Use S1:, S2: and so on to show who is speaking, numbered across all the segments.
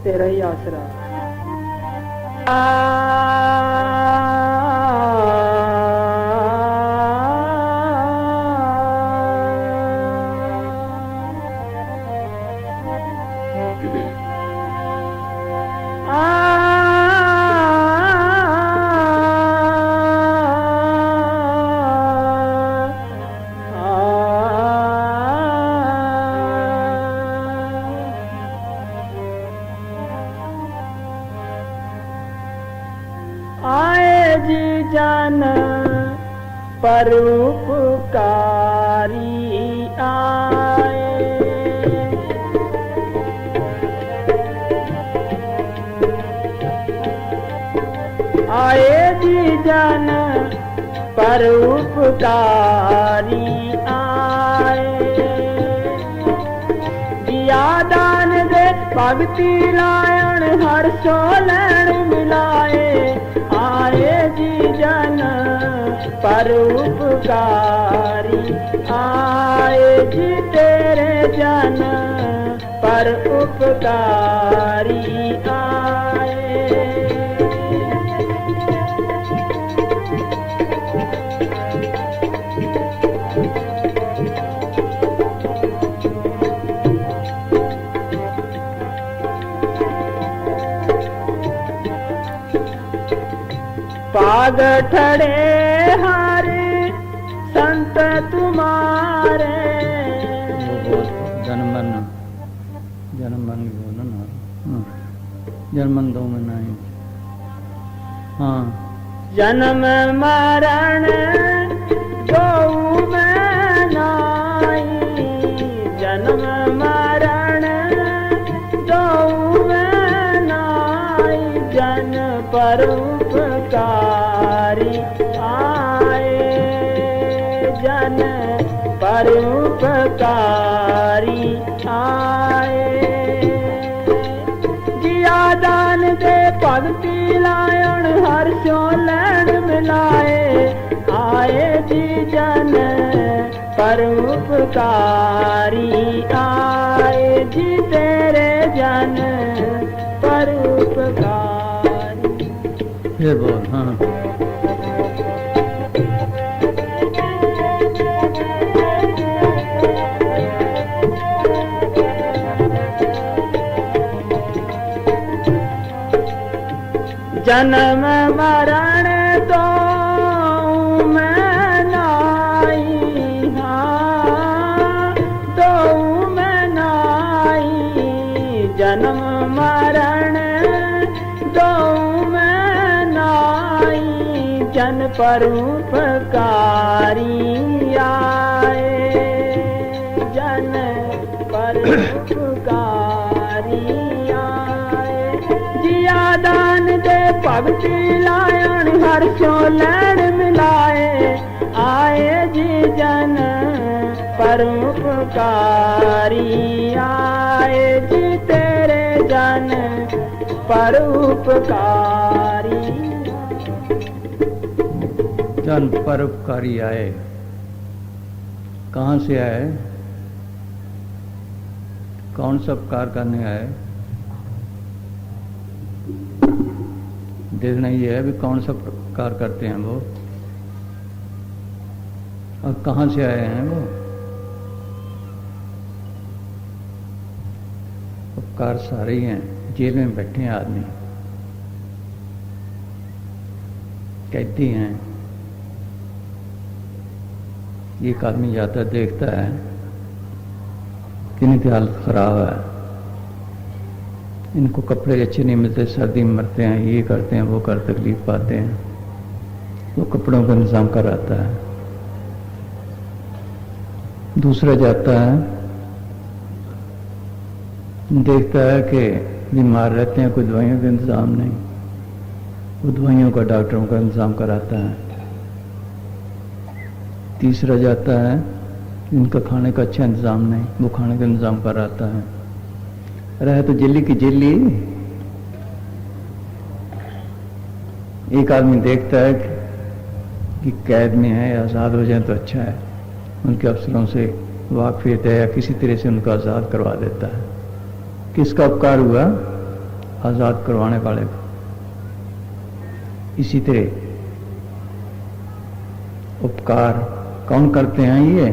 S1: तेरा ही आसरा। आए जी जन परोपकारी आए, आए जी जन परोपकारी आए। दिया दान दे भगती लायण हर सो लैण मिलाए। आए जी जन परोपकारी आए जी तेरे जन परोपकारी आए। पाग ठड़े हारे संत तुम्हारे।
S2: जन्म मरण बोलो ना, जन्म दो में नहीं। हाँ,
S1: जन्म मरण दो में नहीं, जन्म मरण दो में नहीं। जन परोपकारी आए, जन परोपकारी आए। जिया दान दे भगती लायण हर सो लैण मिलाए। आए जी जन परोपकारी आए जी तेरे जन परोपकारी।
S2: फिर बोल। हाँ,
S1: जन्म मरण दो में नाई, हाँ दो में नाई। जन्म मरण दो में नाई, जन परोपकारी आए, जन परोपकारी आए। जिया दान दे भगती लायण हर सो लैण मिलाए। आए जी जन परोपकारी आए जी तेरे जन परोपकारी।
S2: जन परोपकारी आए। कहाँ से आए? कौन सा उपकार करने आए? देखना ये है भी कौन सा उपकार करते हैं वो, और कहाँ से आए हैं वो। उपकार सारे ही हैं। जेल में बैठे हैं आदमी, कैदी हैं। एक आदमी जाता देखता है कि इनकी हालत खराब है, इनको कपड़े अच्छे नहीं मिलते, सर्दी में मरते हैं, ये करते हैं वो कर तकलीफ पाते हैं, वो कपड़ों का इंतजाम कराता है। दूसरा जाता है, देखता है कि बीमार रहते हैं, कोई दवाइयों का इंतजाम नहीं, वो दवाइयों का डॉक्टरों का इंतजाम कराता है। तीसरा जाता है, इनका खाने का अच्छा इंतजाम नहीं, वो खाने का इंतजाम कराता है। रहे तो जेली की जेली। एक आदमी देखता है कि कैद में है, आज़ाद हो जाए तो अच्छा है, उनके अफसरों से वाकफियत है या किसी तरह से उनको आज़ाद करवा देता है। किसका उपकार हुआ? आज़ाद करवाने वाले को। इसी तरह उपकार कौन करते हैं? ये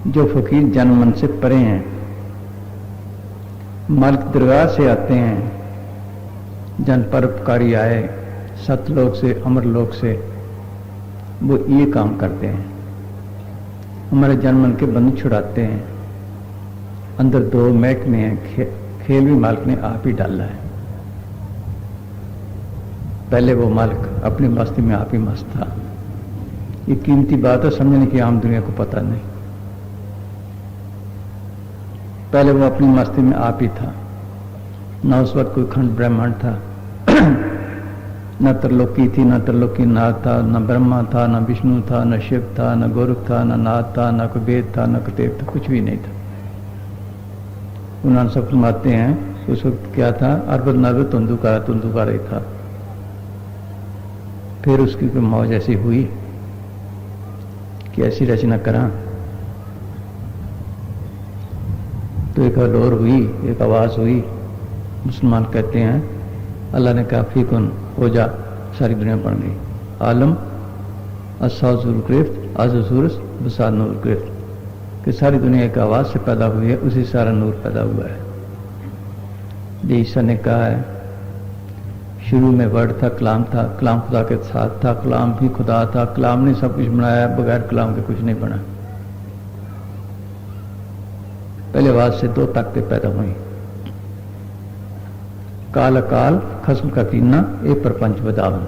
S2: जो फकीर जन मन से परे हैं, मालिक दरगाह से आते हैं, जन परोपकारी आए सतलोक से अमरलोक से, वो ये काम करते हैं, हमारे जन मन के बंधन छुड़ाते हैं। अंदर दो महकमे हैं, खेल भी मालिक ने आप ही डाला है। पहले वो मालिक अपनी मस्ती में आप ही मस्त था। ये कीमती बात है, समझने की आम दुनिया को पता नहीं। पहले वो अपनी मस्ती में आप ही था, न उस वक्त कोई खंड ब्रह्मांड था, न त्रिलोकी थी, न त्रिलोकी नाथ था, न ब्रह्मा था, न विष्णु था, न शिव था, न गोरख था, न नाथ था, न कोई वेद था, न कोई देव था, कुछ भी नहीं था। उन्होंने सब फरमाते हैं उस वक्त क्या था? अरबद नरबद तुंदुकारा ही था। फिर उसकी कोई मौज ऐसी हुई कि ऐसी रचना करा तो एक हलोर हुई, एक आवाज हुई। मुसलमान कहते हैं अल्लाह ने कहा फीकुन हो जा, सारी दुनिया बन गई। आलम असाजुर गिरफ्त आजूरस बसा नूर गिरफ्त, कि सारी दुनिया एक आवाज से पैदा हुई है, उसी सारा नूर पैदा हुआ है। जो ईसा ने कहा है शुरू में वर्ड था, कलाम था, कलाम खुदा के साथ था, कलाम भी खुदा था, कलाम ने सब कुछ बनाया, बगैर कलाम के कुछ नहीं बना। पहले आवाज से दो ताकतें पैदा हुई, काल अकाल खस्म का कीना एक प्रपंच बदावन।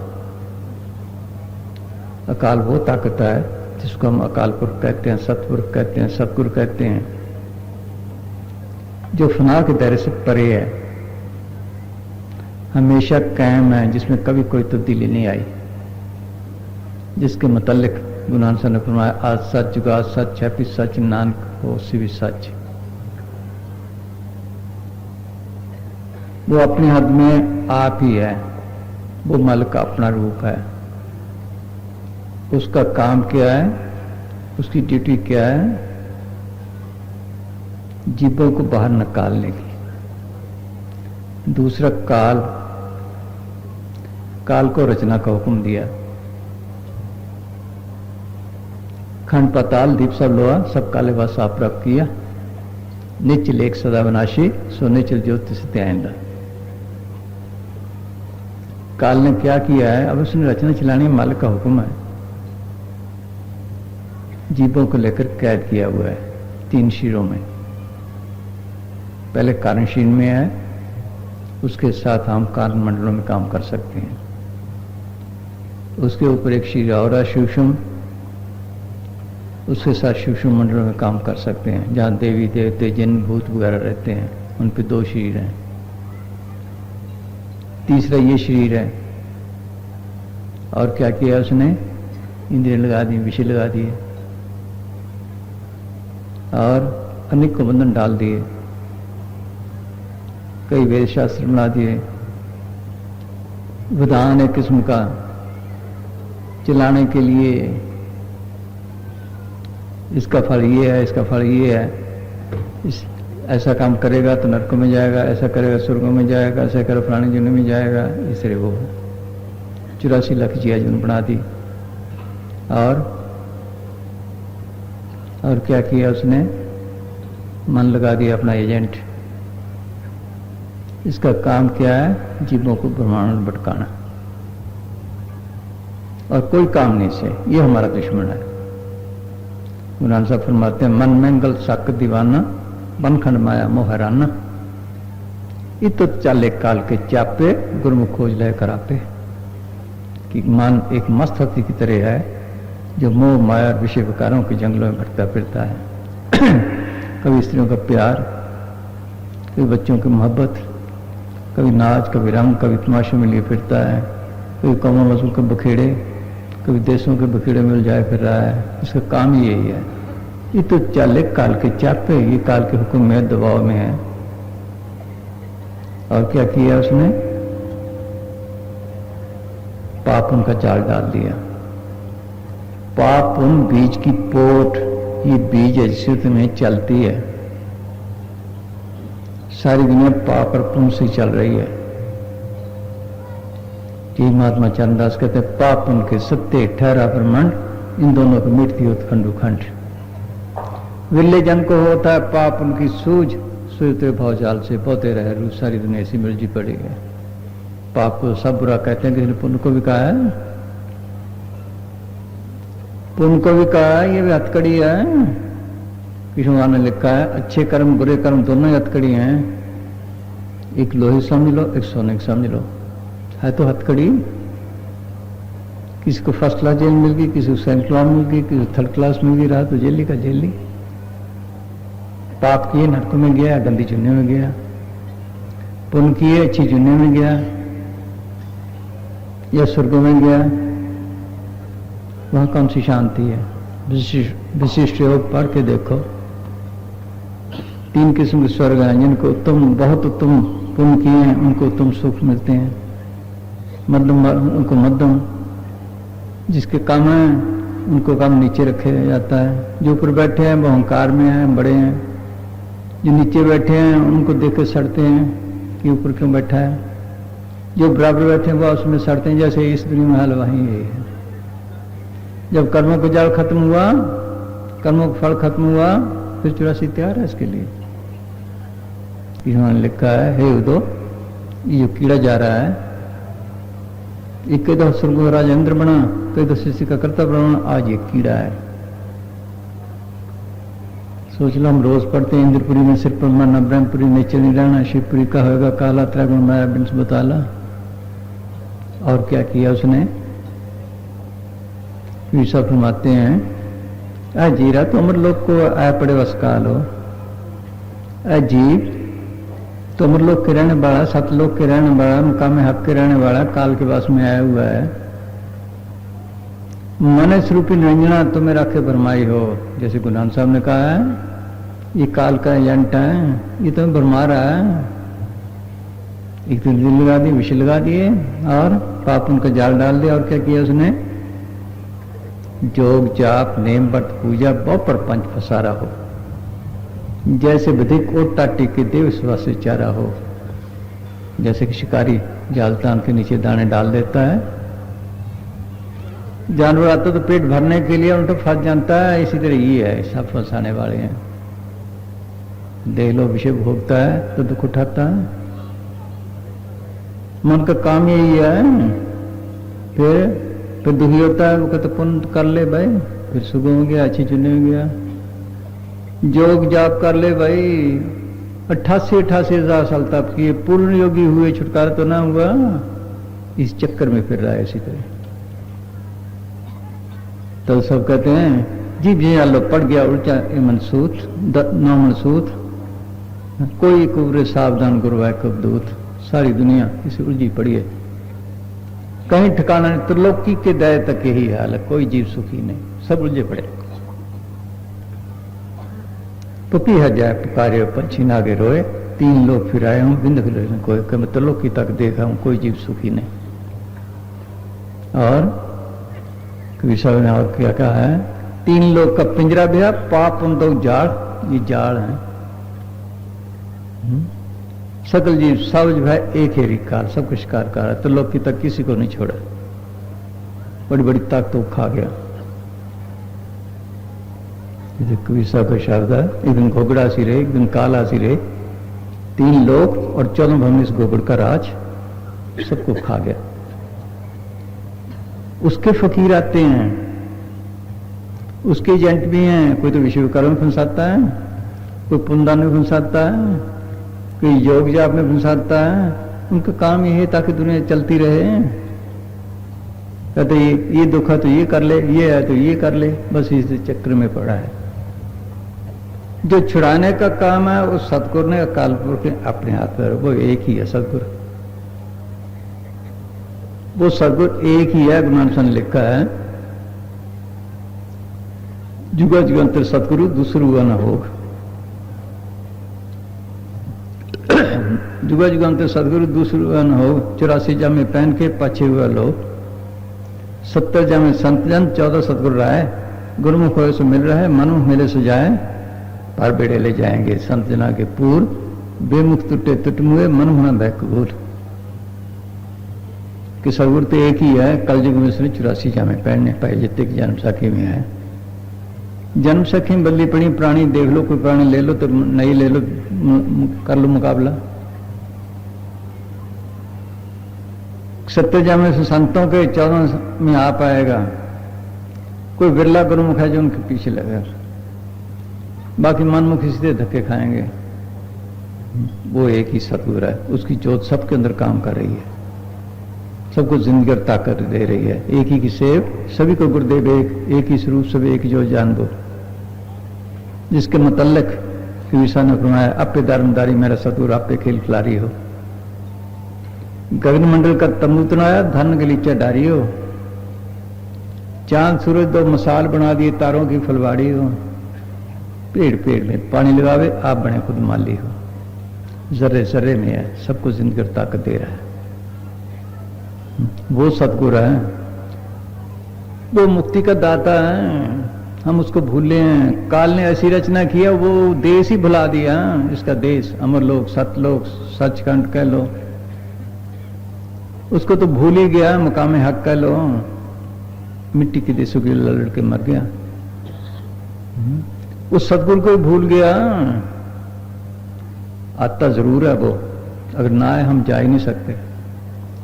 S2: अकाल वो ताकत है जिसको हम अकाल पुरख कहते हैं, सतपुरुष कहते हैं, सतगुरु कहते हैं, जो फना के दायरे से परे है, हमेशा कायम है, जिसमें कभी कोई तब्दीली नहीं आई, जिसके मुतल्लिक गुरु नानक साहब ने फरमाया आज सच जुगा सच है, फिर सच नानक हो सी भी सच। वो अपने हद में आप ही है, वो मालिक का अपना रूप है। उसका काम क्या है, उसकी ड्यूटी क्या है? जीवों को बाहर निकालने की। दूसरा काल, काल को रचना का हुक्म दिया। खंड पाताल दीप सब लोहा सब काले व साफ रख किया, निचल एक सदा विनाशी सो निचल ज्योति से आइंदा। काल ने क्या किया है? अब उसने रचना चलाने मालिक का हुक्म है। जीवों को लेकर कैद किया हुआ है तीन शीरों में। पहले कारण शीर में है, उसके साथ हम कारण मंडलों में काम कर सकते हैं। उसके ऊपर एक शीर और है सूक्ष्म, उसके साथ सूक्ष्म मंडलों में काम कर सकते हैं, जहाँ देवी देवते जिन भूत वगैरह रहते हैं, उन पे दो शरीर हैं। तीसरा ये शरीर है। और क्या किया उसने? इंद्रिय लगा दी, विषय लगा दिए और अनेक को बंधन डाल दिए, कई वेद शास्त्र बना दिए, विधान एक किस्म का चलाने के लिए, इसका फल ये है, इसका फल ये है, ऐसा काम करेगा तो नरकों में जाएगा, ऐसा करेगा स्वर्गों में जाएगा, ऐसा करेगा फलाने जुने में जाएगा। इस तरह वो 84 लाख जिया जुन बना दी। और क्या किया उसने? मन लगा दिया अपना एजेंट। इसका काम क्या है? जीवों को ब्रह्मांड भटकाना, और कोई काम नहीं से। ये हमारा दुश्मन है। गुरु नानक साहब फरमाते हैं मन मंगल सक दीवाना बन खंड माया मोह हैराना, इत चाले काल के चापे गुरमुख खोज लय करापे। कि मन एक मस्त हाथी की तरह है जो मोह माया और विषय विकारों के जंगलों में भटका फिरता है। कभी स्त्रियों का प्यार, कभी बच्चों की मोहब्बत, कभी नाच, कभी रंग, कभी तमाशों में लिए फिरता है, कभी कौमों वसूल के बखेड़े, कभी देशों के बखेड़े में उलझाए फिर रहा है। इसका काम ही यही है। ये तो चाले काल के चापे, ये काल के हुक्म में दबाव में है। और क्या किया उसने? पाप उनका जाल डाल दिया। पाप उन बीज की पोट, ये बीज ऐसे में चलती है, सारी दुनिया पाप और पुण्य से चल रही है। जी महात्मा चरणदास कहते हैं पाप पुण्य के सत्य ठहरा ब्रह्मांड, इन दोनों को मिटती उत्खंड उखंड। विल्ले जन को होता है पाप उनकी सूझ, सूझते भावजाल से पोते रहे रू, सारी दुनिया ऐसी मिलजी पड़ी है। पाप को सब बुरा कहते हैं, किसी ने पुण्य को भी कहा है, पुण्य को भी कहा है, ये भी हथकड़ी है। कृष्ण ने लिखा है अच्छे कर्म बुरे कर्म दोनों ही हथकड़ी हैं, एक लोहे समझ लो एक सोने की समझ लो, है तो हथकड़ी। किसी को फर्स्ट क्लास जेल मिल गई, किसी को सेकंड क्लास मिल गई, किसी को थर्ड क्लास मिल गई, रहा तो जेली का जेली। पाप किए नरकों में गया, गंदी चुनने में गया, पुण्य किए अच्छी चुनने में गया या स्वर्गों में गया। वहां कौन सी शांति है? विशिष्ट योग पढ़ के देखो, 3 किस्म के स्वर्ग हैं, जिनको उत्तम बहुत उत्तम पुण्य किए हैं उनको उत्तम सुख मिलते हैं, मध्यम उनको मध्यम, जिसके कम है उनको कम नीचे रखे जाता है। जो ऊपर बैठे हैं वो अहंकार में हैं, बड़े हैं, जो नीचे बैठे हैं उनको देख के सड़ते हैं कि ऊपर क्यों बैठा है, जो बराबर बैठे हैं वो उसमें सड़ते हैं। जैसे इस दुनिया में हाल वहीं यही है। जब कर्मों का जाल खत्म हुआ, कर्मों का फल खत्म हुआ, फिर 84 तैयार है इसके लिए। इन्होंने लिखा है हे उदो, ये जो कीड़ा जा रहा है, एक कई दो स्वर्ग राजा इंद्र बना, कई दो शिष्य का कर्तव्य बना, आज ये कीड़ा है। सोच लो हम रोज पढ़ते हैं इंद्रपुरी में सिर पर मरना, ब्रह्मपुरी नीचे नहीं रहना, शिवपुरी का होगा काला, त्रैगुण माया बिंस बताला। और क्या किया उसने? ईसा फरमाते हैं ऐ जीरा तो अमर लोग को आया पड़े वसकाल हो, ऐ जीव तो अमर लोग के रहने वाला, सतलोक के रहने वाला, मुकाम हक के रहने वाला, काल के पास में आया हुआ है। मन स्वरूपी निरंजना तुम्हें राखे भरमाई हो, जैसे गुरु नानक साहब ने कहा है ये काल का एजेंट है, ये तुम्हें भरमा रहा है। एक तो दिल लगा दी, विषय लगा दिए और पाप उनका जाल डाल दिया। और क्या किया उसने? जोग जाप नेम व्रत पूजा बहु प्रपंच फसारा हो, जैसे विधिक ओटा टीके देव विश्वास से चारा हो। जैसे कि शिकारी जाल तान के नीचे दाने डाल देता है, जानवर आता तो पेट भरने के लिए उनको फंस जानता है, इसी तरह ये है, सब फंसाने वाले हैं। देख लो विषय भोगता है तो दुख उठाता है, मन का काम यही है। फिर दुखी होता है, वो कहते पुण्य कर ले भाई, फिर सुगम हो गया, अच्छी चुने हो गया, जोग जाप कर ले भाई, 88 हजार साल तप किए, पूर्ण योगी हुए, छुटकारा तो ना हुआ, इस चक्कर में फिर रहा है इसी तरह। तो सब कहते हैं जीव जी लो पड़ गया उल्टा मनसूत नौ मनसूत, कोई कुबरे सावधान गुरुवाय कब दूत। सारी दुनिया इसे उलझी पड़ी है, कहीं ठिकाना नहीं। त्रिलोकी के दया तक यही हाल है, कोई जीव सुखी नहीं, सब उलझे पड़े। पपीहा जाए पुकारे पंछी नागे रोए, 3 लोग फिर आए हूं बिंद फिर कोई, मैं त्रिलोकी तक देखा हूं, कोई जीव सुखी नहीं। और कवि साहब ने और क्या कहा है? 3 लोग का पिंजरा भी है, पाप उन दो जाड़, ये जाड़ है। सकल जीव सब जो है एक ही रिकार, सब कुछ शिकार कर रहा है, त्रिलोकी तक किसी को नहीं छोड़ा, बड़ी बड़ी ताकतों खा गया। कवि साहब का शब्द है, एक दिन घोगड़ा सी रहे, एक दिन काला सी रहे, 3 लोग और 14 भवन इस घोगड़ का राज सबको खा गया। उसके फकीर आते हैं, उसके एजेंट भी हैं, कोई तो विश्वकर्म में फंसाता है, कोई पुनदान में फंसाता है, कोई योग जाप में फंसाता है। उनका काम ये है ताकि दुनिया चलती रहे। कहते ये दुख है तो ये कर ले, ये है तो ये कर ले, बस इस चक्र में पड़ा है। जो छुड़ाने का काम है वो सतगुरु ने अकाल पुरख ने अपने हाथ में, वो एक ही है सतगुरु, वो सतगुरु एक ही है। गुरु नानक ने लिखा है जुगा जुगंतर सतगुरु दूसरू हुआ न होग, जुगा जुगंतर सतगुरु दूसरू हुआ न होग। 84 जामे पहन के पाछे हुआ लोग, 70 जामे संत जन, 14 सतगुरु राय। गुरुमुख होए सो मिल रहा है, मनुख मिले सो जाए, पर बेड़े ले जाएंगे संत जना के पूर्व। बेमुख टुटे टुटमुए मन होना बैकबूल कि सतगुरु तो एक ही है। कल युग में उसने 84 जामे पहनने पाए जितने की जन्म सखी में है। जन्म सखी बल्ली पड़ी प्राणी देख लो, कोई प्राणी ले लो तो नहीं ले लो, कर लो मुकाबला। 70 जामे से संतों के 14 में आ पाएगा। कोई बिरला गुरुमुख है जो उनके पीछे लगेगा, बाकी मनमुखी सीधे धक्के खाएंगे। वो एक ही सतगुरु है, उसकी जोत सबके अंदर काम कर रही है, सबको जिंदगी और ताकत दे रही है। एक ही की सेव सभी को गुरुदेव एक ही स्वरूप सब एक जो जान दो, जिसके मुतल्लिक कि विषा ने फरमाया आपे दारमदारी मेरा सतगुरु आपे खेल खिलारी हो। गगन मंडल का तंबू तनाया धन गलीचा डारी हो। चांद सूरज दो मिसाल बना दिए तारों की फुलवाड़ी हो। पेड़ पेड़ में पानी लगावे आप बने खुद माली हो। जर्रे जर्रे में है, सबको जिंदगी और ताकत दे रहा है। वो सतगुरु है, वो मुक्ति का दाता है। हम उसको भूले हैं। काल ने ऐसी रचना किया, वो देश ही भुला दिया। इसका देश अमरलोक सतलोक सचखंड कह लो, उसको तो भूल ही गया। मुकामे हक कह लो, मिट्टी के देशों के लड़ के मर गया। उस सतगुरु को ही भूल गया। आता जरूर है वो, अगर ना आए हम जा ही नहीं सकते।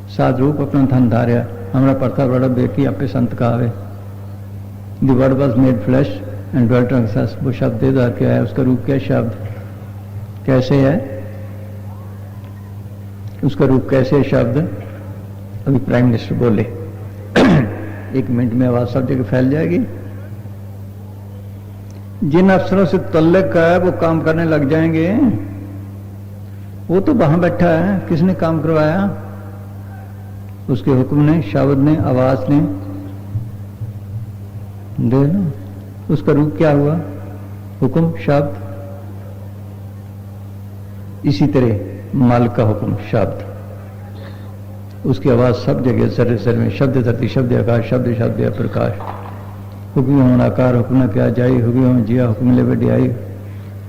S2: साध रूप अपना धन धार्या हमारा परथा बड़ा बेटी आपे संत कहावे। The word was made flesh and dwelt among us. वो शब्द दे दार क्या है, उसका रूप क्या शब्द कैसे है, उसका रूप कैसे है शब्द। अभी प्राइम मिनिस्टर बोले 1 मिनट में आवाज सब जगह फैल जाएगी। जिन अफसरों से तल्लक है वो काम करने लग जाएंगे। वो तो वहां बैठा है, किसने काम करवाया, उसके हुक्म ने, शब्द ने, आवाज ने। दे लो, उसका रूप क्या हुआ, हुक्म शब्द। इसी तरह माल का हुक्म शब्द, उसकी आवाज सब जगह जर्रे जर्रे में। शब्द धरती शब्द आकाश, शब्द शब्द प्रकाश। हुक्म होना आकार हुक्म क्या जाई, हुक्म जिया हुक्म ले बड़ी आई,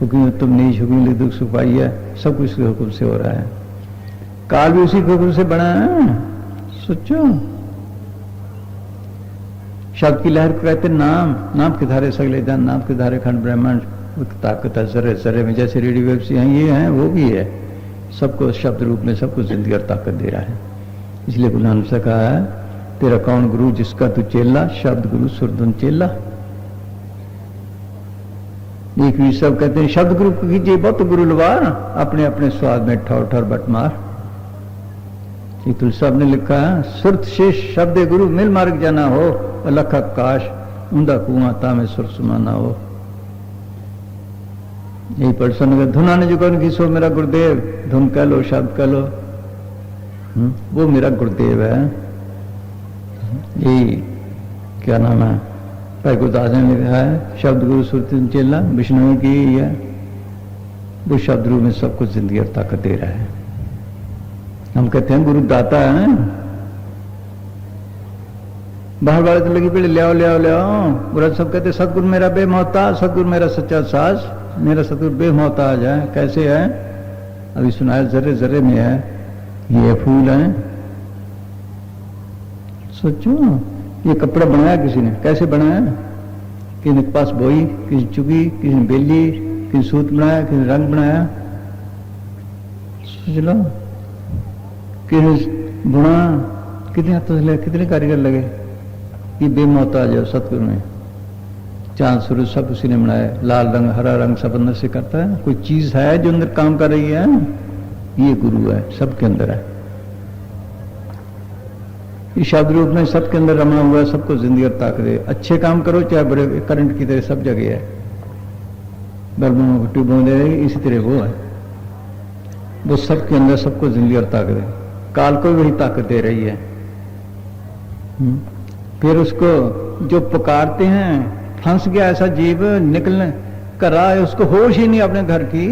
S2: हुक्म तुम नीच हुक्म ले दुख सुपाई है। सब कुछ उसके हुक्म से हो रहा है। काल भी उसी हुक्म से बना है। सोचो, शब्द की लहर को कहते नाम, नाम के धारे सगले जान, नाम के धारे खंड ब्रह्मांड। ताकत है जर्रे जर्रे में, जैसे रेडियो वेव से हैं ये हैं वो भी है। सबको शब्द रूप में सबको जिंदगी और ताकत दे रहा है। इसलिए गुरु नानक से कहा है तेरा कौन गुरु जिसका तू चेला, शब्द गुरु सुरधुन चेला। एक भी सब कहते हैं शब्द गुरु को कीजिए बहुत गुरु लवार, अपने अपने स्वाद में ठौर ठौर बट मार। तुलसी साहब ने लिखा है सुरत शेष शब्द गुरु मिल मार्ग जाना हो, अलख आकाश ऊंधा कुआं तामे सुर सुमाना हो। यही पर्सन धुना ने जो कौन सो मेरा गुरुदेव, धुन कह लो शब्द कह लो, वो मेरा गुरुदेव है। यही क्या नाम है, भाई गुरदास ने लिखा है शब्द गुरु सुरत चेला, विष्णु की ही है। वो शब्द रूप में सबको जिंदगी और ताकत दे रहा है। हम कहते हैं गुरु दाता है। बाहर वाले तो लगी पड़े ले आओ ले आओ ले आओ। बुरा सब कहते सतगुरु मेरा बेमोहताज, सतगुरु मेरा सच्चा साज। मेरा सतगुरु बेमोहताज है। कैसे है, अभी सुनाया जर्रे जर्रे में है। ये फूल है। सोचो, ये कपड़ा बनाया किसी ने, कैसे बनाया, किसी ने पास बोई, किसी चुगी, किसी ने बेली, किसी सूत बनाया, किसी ने रंग बनाया। सोच लो, किसी बुना, कितने हाथों से लगे, कितने कारीगर लगे। ये बेमोहताज है सतगुरु में। चांद सूरज सब उसी ने बनाया। लाल रंग हरा रंग सब अंदर से करता है। कोई चीज है जो अंदर काम कर रही है, ये गुरु है, सबके अंदर है। इस शब्द रूप में सबके अंदर रमा हुआ है, सबको जिंदगी और ताकत दे। अच्छे काम करो चाहे बड़े, करंट की तरह सब जगह है। बल्बों को ट्यूबों दे रही, इसी तरह वो है। वो सबके अंदर सबको जिंदगी और ताकत दे। काल को वही ताकत दे रही है। फिर उसको जो पुकारते हैं, फंस गया ऐसा जीव निकलने कर रहा है, उसको होश ही नहीं अपने घर की,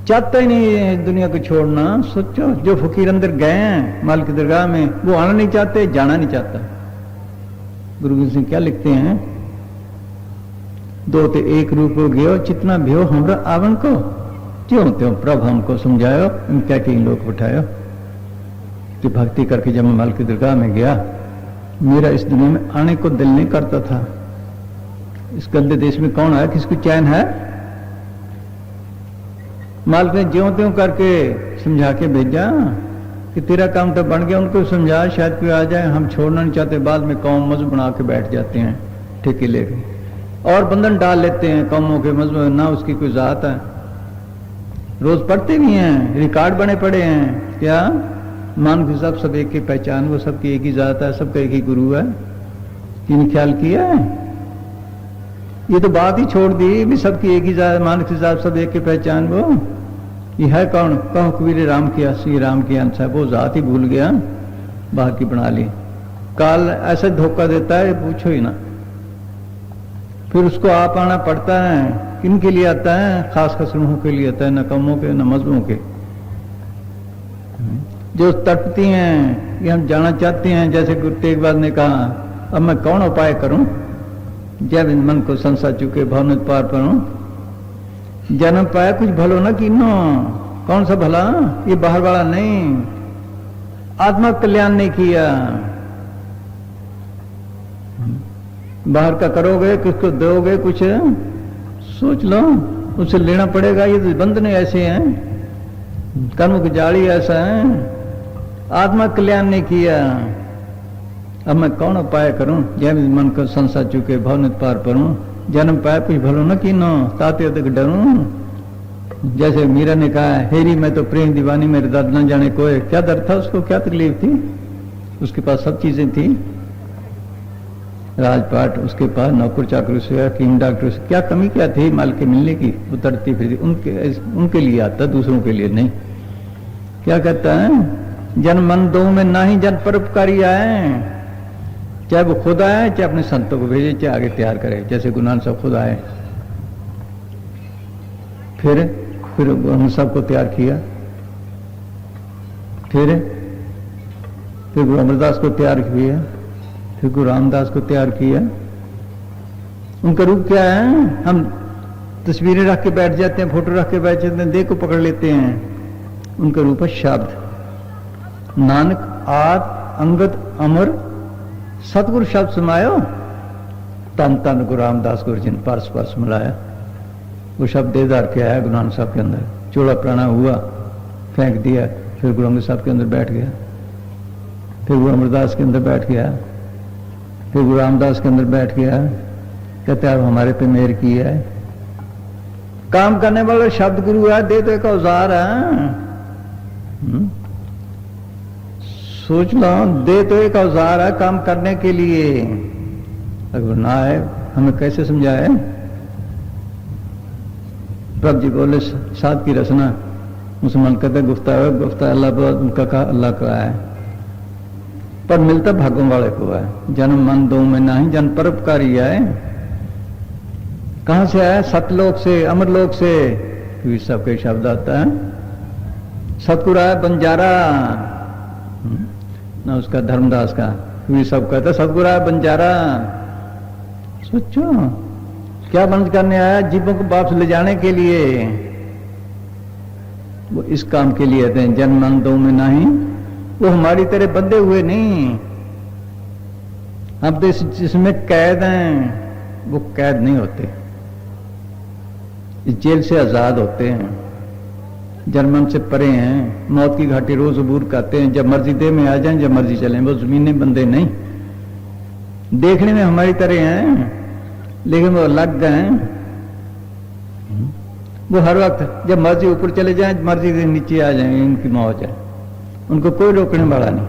S2: चाहता ही नहीं दुनिया को छोड़ना। सोचो, जो फकीर अंदर गए हैं माल की दरगाह में, वो आना नहीं चाहते, जाना नहीं चाहता। गुरु गोविंद सिंह क्या लिखते हैं, दो ते एक रूप हो गयो, चितना भयो हमरा आवन को, त्यों त्यों प्रभु हमको समझायो, क्या कि इन लोग उठायो कि भक्ति करके जब मैं माल की दरगाह में गया, मेरा इस दुनिया में आने को दिल नहीं करता था। इस गंदे देश में कौन है, किसको चैन है? मालिक ने ज्यों त्यों करके समझा के भेजा कि तेरा काम तो बन गया, उनको समझा शायद कोई आ जाए, हम छोड़ना नहीं चाहते, बाद में कौम मजहब बना के बैठ जाते हैं ठेके लेके और बंधन डाल लेते हैं कौमों के मजहब, ना उसकी कोई जात है। रोज पढ़ते भी हैं, रिकॉर्ड बने पड़े हैं, क्या मान के सब एक की पहचान, वो सबकी एक ही जात है, सबका एक ही गुरु है। किन ख्याल किया है? ये तो बात ही छोड़ दी भी सबकी एक ही जात, मान के साथ सब एक की पहचान। वो ये है कौन? कहो कबीर राम किया, श्री राम की अंश है, वो जात ही भूल गया, बाहर की बना ली। काल ऐसा धोखा देता है, पूछो ही ना। फिर उसको आप आना पड़ता है। किन के लिए आता है? खास खास समूहों के लिए आता है, न कौमों के न मजहबों के। जो तड़पती हैं, ये हम जाना चाहते हैं, जैसे गुरु तेग बहादुर ने कहा, अब मैं कौन उपाय करूं, जब इन मन को संसार चुके भावनित पार परूं। जन्म पाया कुछ भलो न कीनो, कौन सा भला? ये बाहर वाला नहीं, आत्मा कल्याण नहीं किया। बाहर का करोगे, किसको दोगे, कुछ सोच लो, उससे लेना पड़ेगा। ये तो बंधन ऐसे हैं, कर्म की जाली ऐसा है, आत्मा कल्याण नहीं किया। अब मैं कौन उपाय करूं, जब मन को संसार चुके भवनित पार परूं। जन्म पाया कुछ भलो न कीनो, ताते तक डरूं। जैसे मीरा ने कहा, हेरी मैं तो प्रेम दीवानी, मेरे दर्द न जाने कोई। क्या दर्द था उसको, क्या तकलीफ थी? उसके पास सब चीजें थी, राजपाट, उसके पास नौकर चाकर से, कीम डॉक्टर से, क्या कमी क्या थी माल के मिलने की? उतरती फिरती उनके लिए आता, दूसरों के लिए नहीं। क्या कहता है? जन मन दो में ना ही जन परोपकारी आए, चाहे वो खुद आए, चाहे अपने संतों को भेजे, चाहे आगे तैयार करे। जैसे गुरु नानक साहब खुद आए, फिर हम सबको तैयार किया, फिर गुरु अमरदास को तैयार किया, फिर गुरु रामदास को तैयार किया। उनका रूप क्या है? हम तस्वीरें रख के बैठ जाते हैं, फोटो रख के बैठ जाते हैं, देख को पकड़ लेते हैं। उनका रूप है शब्द। नानक आद अंगद अमर सतगुरु शब्द समायो, तन तन गुरु रामदास गुरु जी ने परस परस मिलाया। वो शब्द देदार के आया गुरु नानक साहब के अंदर, चोड़ा प्राणा हुआ, फेंक दिया, फिर गुरु अंगद साहब के अंदर बैठ गया, फिर गुरु अमरदास के अंदर बैठ गया, फिर गुरु रामदास के अंदर बैठ गया। कहते हैं हमारे पे मेहर की है। काम करने वाला शब्द गुरु है, दे तो एक औजार है। सोच लो, दे तो एक औजार है काम करने के लिए। अगर ना है, हमें कैसे समझाए? प्रभु जी बोले साथ की रचना, मुसलमान कहते गुफ्ता है, गुफ्ता अल्लाह, उनका कहा अल्लाह का है, पर मिलता भागों वाले को है। जन्म मन दो में नहीं, जन परोपकारी आए। कहां से आया? सतलोक से, अमरलोक से। फिर सबके शब्द आता है, सतगुरु है बंजारा, ना उसका धर्मदास का, फिर सब कहता सतगुरु है बंजारा। सोचो क्या बंद करने आया? जीवों को वापस ले जाने के लिए। वो इस काम के लिए आते हैं, जन्म मन दो में नहीं। वो हमारी तरह बंधे हुए नहीं, हम तो जिसमें कैद हैं, वो कैद नहीं होते, इस जेल से आजाद होते हैं, जन्म से परे हैं, मौत की घाटी रोज अबूर करते हैं। जब मर्जी देह में आ जाएं, जब मर्जी चलें, वो जमीने बंदे नहीं। देखने में हमारी तरह हैं, लेकिन वो अलग गए। वो हर वक्त जब मर्जी ऊपर चले जाएं, मर्जी नीचे आ जाएं, इनकी मौज है, उनको कोई रोकने वाला नहीं।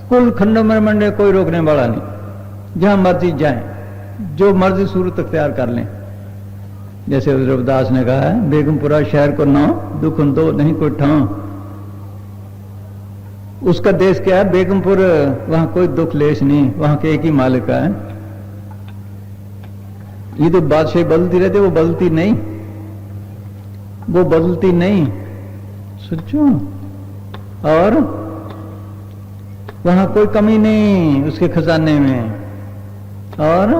S2: कुल खंडों में मंडे कोई रोकने वाला नहीं, जहां मर्जी जाएं, जो मर्जी सूरत अख्तियार कर लें। जैसे रविदास ने कहा है, बेगमपुरा शहर को ना दुख दो नहीं कोई ठां। उसका देश क्या है? बेगमपुर। वहां कोई दुख लेश नहीं, वहां के एक ही मालिक है। ये तो बादशाही बदलती रहती, वो बदलती नहीं, वो बदलती नहीं। सोचो, और वहां कोई कमी नहीं उसके खजाने में। और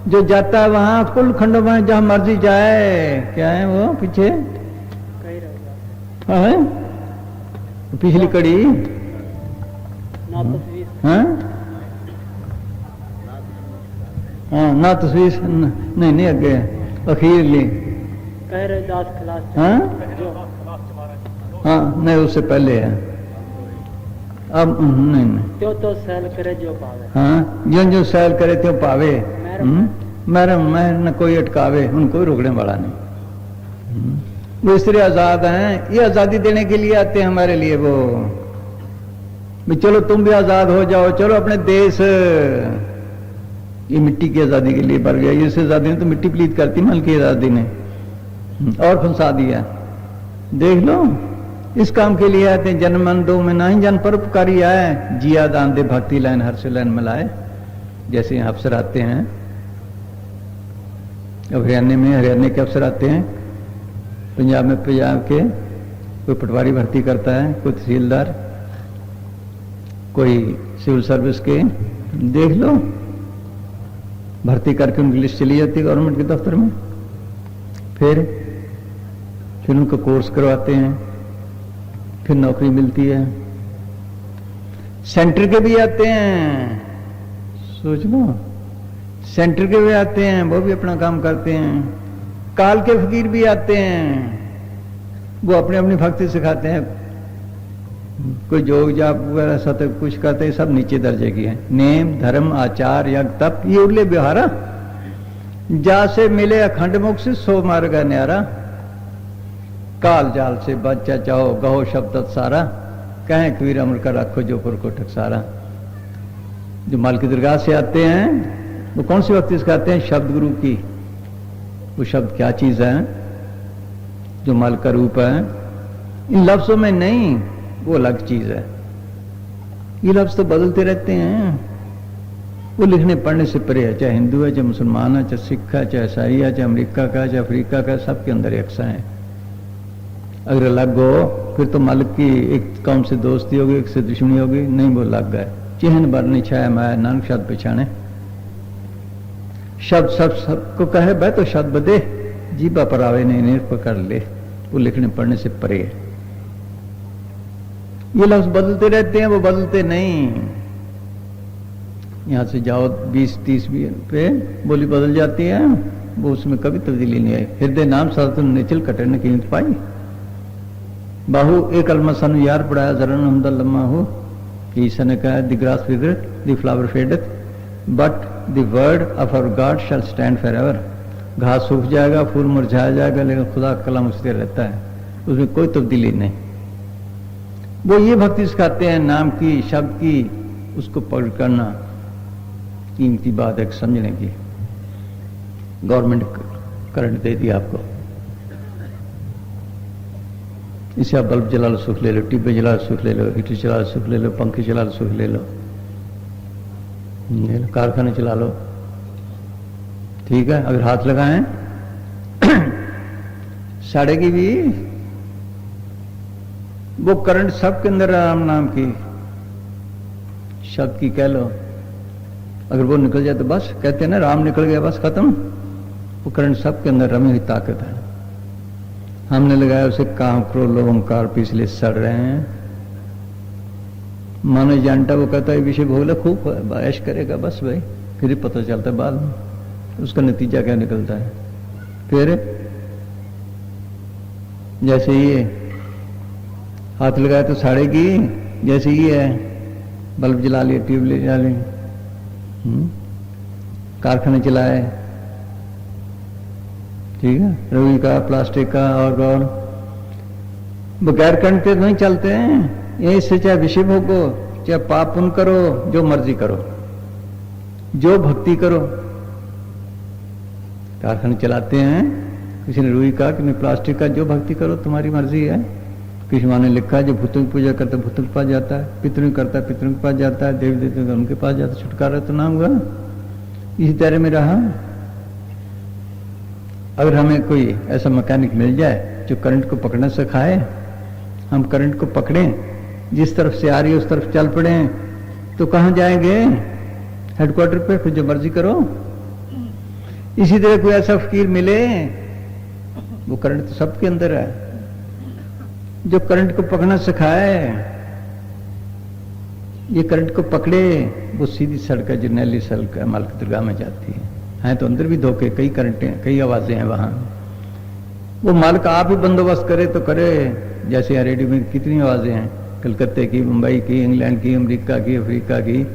S2: जो जाता है वहां कुल खंडों में जहां मर्जी जाए, क्या है वो पीछे
S1: कहीं रहेगा
S2: है पिछली कड़ी
S1: ना तस्वीर
S2: हाँ हाँ ना तस्वीर नहीं नहीं अगे अखीरली
S1: कह रहे दास खलास
S2: हाँ
S1: जो
S2: हाँ नहीं उससे पहले है अब नहीं नहीं
S1: त्यो तो सहल करे जो पावे
S2: हाँ जो जो सैल करे त्यों पावे मेरे मैं न कोई अटकावे उनको कोई रोकने वाला नहीं। वो इसलिए आजाद हैं, ये आजादी देने के लिए आते हैं हमारे लिए वो भी चलो तुम भी आजाद हो जाओ, चलो अपने देश, ये मिट्टी की आजादी के लिए बढ़ गया, इस आजादी ने तो मिट्टी प्लीत करती मल की आजादी ने और फंसा दिया। देख लो इस काम के लिए आते हैं, जन मन दो में नहीं जन परोपकारी आए, जिया दान दे भक्ति लाइन हर से लाइन मिलाए, जैसे यहाँ अफसर आते हैं, अब हरियाणा के अफसर आते हैं, पंजाब में पंजाब के कोई पटवारी भर्ती करता है, कोई तहसीलदार, कोई सिविल सर्विस के, देख लो भर्ती करके उनकी लिस्ट चली जाती है गवर्नमेंट के दफ्तर में, फिर उनका कोर्स करवाते हैं, फिर नौकरी मिलती है। सेंटर के भी आते हैं, सोच लो सेंटर के भी आते हैं, वो भी अपना काम करते हैं। काल के फकीर भी आते हैं, वो अपनी अपनी भक्ति सिखाते हैं, कोई जोग जाप वगैरह सत्य कुछ करते हैं, सब नीचे दर्जे की है। नेम धर्म आचार यज्ञ तप ये उल्ले बिहारा, जा से मिले अखंड मुख से सो मार्ग न्यारा, काल जाल से बच्चा चाहो गहो शब्द सारा, कहें कबीर अमर का रखो जो पुर को ठकसारा। जो माल की दरगाह से आते हैं वो कौन सी भक्ति सिखाते हैं? शब्द गुरु की। वो शब्द क्या चीज है? जो माल का रूप है, इन लफ्जों में नहीं, वो अलग चीज है। ये लफ्ज तो बदलते रहते हैं, वो लिखने पढ़ने से परे है, चाहे हिंदू है, चाहे मुसलमान है, चाहे सिख है, चाहे ईसाई है, चाहे अमेरिका का, चाहे अफ्रीका का, सबके अंदर यकसा है। अगर अलग हो फिर तो मालिक की एक कौम से दोस्ती होगी, एक से दुश्मनी होगी, नहीं वो अलग है। चिन्ह बरनी छाया माया नानक शब्द पहचाने, शब्द सबको कहे बह तो शब्द बदे, जीबा पर आवे नहीं नेर पकड़ ले, वो लिखने पढ़ने से परे है। ये लफ्ज बदलते रहते हैं, वो बदलते नहीं। यहां से जाओ 20-30 पे बोली बदल जाती है, वो उसमें कभी तब्दीली नहीं आई। हृदय नाम सातुन निचल कटे न कीमत पाई, बाहु एक अलमसन यार पढ़ाया जरा हमदा लम्मा हो, ईसा ने कहा the grass withereth the flower fadeth but the word of our God shall stand for ever. घास सूख जाएगा, फूल मुरझा जाएगा, लेकिन खुदा का कलम उससे रहता है, उसमें कोई तब्दीली नहीं। वो ये भक्ति सिखाते हैं नाम की, शब्द की, उसको पकड़ करना कीमती बात है समझने की। गवर्नमेंट करंट दे दिया आपको, इसे आप बल्ब जला लो सुख ले लो, टिब्बे जला लो सुख ले लो, हीटर चला लो सुख ले लो, पंखे चला लो सुख ले लो, कारखाने चला लो, ठीक है। अगर हाथ लगाएं साड़ेगी भी, वो करंट सबके अंदर राम नाम की, शब्द की कह लो, अगर वो निकल जाए तो बस, कहते हैं ना राम निकल गया बस खत्म। वो करंट सबके अंदर रमी हुई ताकत है। हमने लगाया उसे काम करो, लोग ओंकार पिछले सड़ रहे हैं। मानो जानता, वो कहता है विषय भोगला खूब ऐश करेगा बस भाई, फिर ही पता चलता है बाद में उसका नतीजा क्या निकलता है। फिर जैसे ये हाथ लगाया तो साड़ेगी, जैसे ये है बल्ब जला लिए, ट्यूब जला ली, कारखाने चलाए, ठीक है, रुई का, प्लास्टिक का और बगैर करंट के नहीं चलते हैं। यही से चाहे विषय भोगो, चाहे पाप पुण्य करो, जो मर्जी करो, जो भक्ति करो। कारखाने चलाते हैं, किसी ने रुई का, किसी ने प्लास्टिक का, जो भक्ति करो तुम्हारी मर्जी है। किसी माँ ने लिखा है जो भूतों की पूजा करता है भूतों के पास जाता है, पितरों करता है पितरों के पास जाता है, देवी देवता उनके पास जाता है, छुटकारा तो नाम हुआ। इसी तरह में रहा। अगर हमें कोई ऐसा मैकेनिक मिल जाए जो करंट को पकड़ना सिखाए, हम करंट को पकड़ें, जिस तरफ से आ रही है उस तरफ चल पड़े, तो कहाँ जाएंगे? हेडक्वार्टर पे, फिर जो मर्जी करो। इसी तरह कोई ऐसा फकीर मिले, वो करंट तो सबके अंदर है, जो करंट को पकड़ना सिखाए, ये करंट को पकड़े, वो सीधी सड़क है, जरनैली सड़क है, माल की दरगाह में जाती है तो अंदर भी धोखे, कई करंटें, कई आवाजें हैं वहां। वो मालिक आप ही बंदोबस्त करे तो करे, जैसे यहाँ रेडियो में कितनी आवाजें हैं, कलकत्ते की, मुंबई की, इंग्लैंड की, अमेरिका की, अफ्रीका की।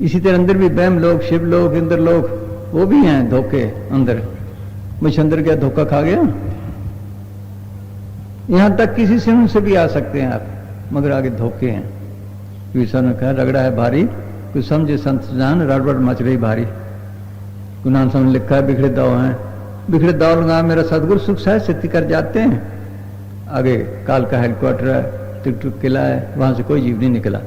S2: इसी तरह अंदर भी बहम लोग, शिव लोग, इंद्र लोग, वो भी हैं धोखे अंदर। मुझे अंदर क्या धोखा खा गया? यहां तक किसी से उनसे भी आ सकते हैं आप, मगर आगे धोखे हैं। विष्णु ने कहा रगड़ा है भारी, कुछ समझे संत जान, रड़बड़ मच रही भारी। गुनान समझ लिखा है बिखड़े दाव हैं, बिखड़े दाव लगा मेरा सदगुरु सुख सहज सिद्धि कर जाते हैं। आगे काल का हेडक्वार्टर है, टिकटुक किला है, वहां से कोई जीव नहीं निकला।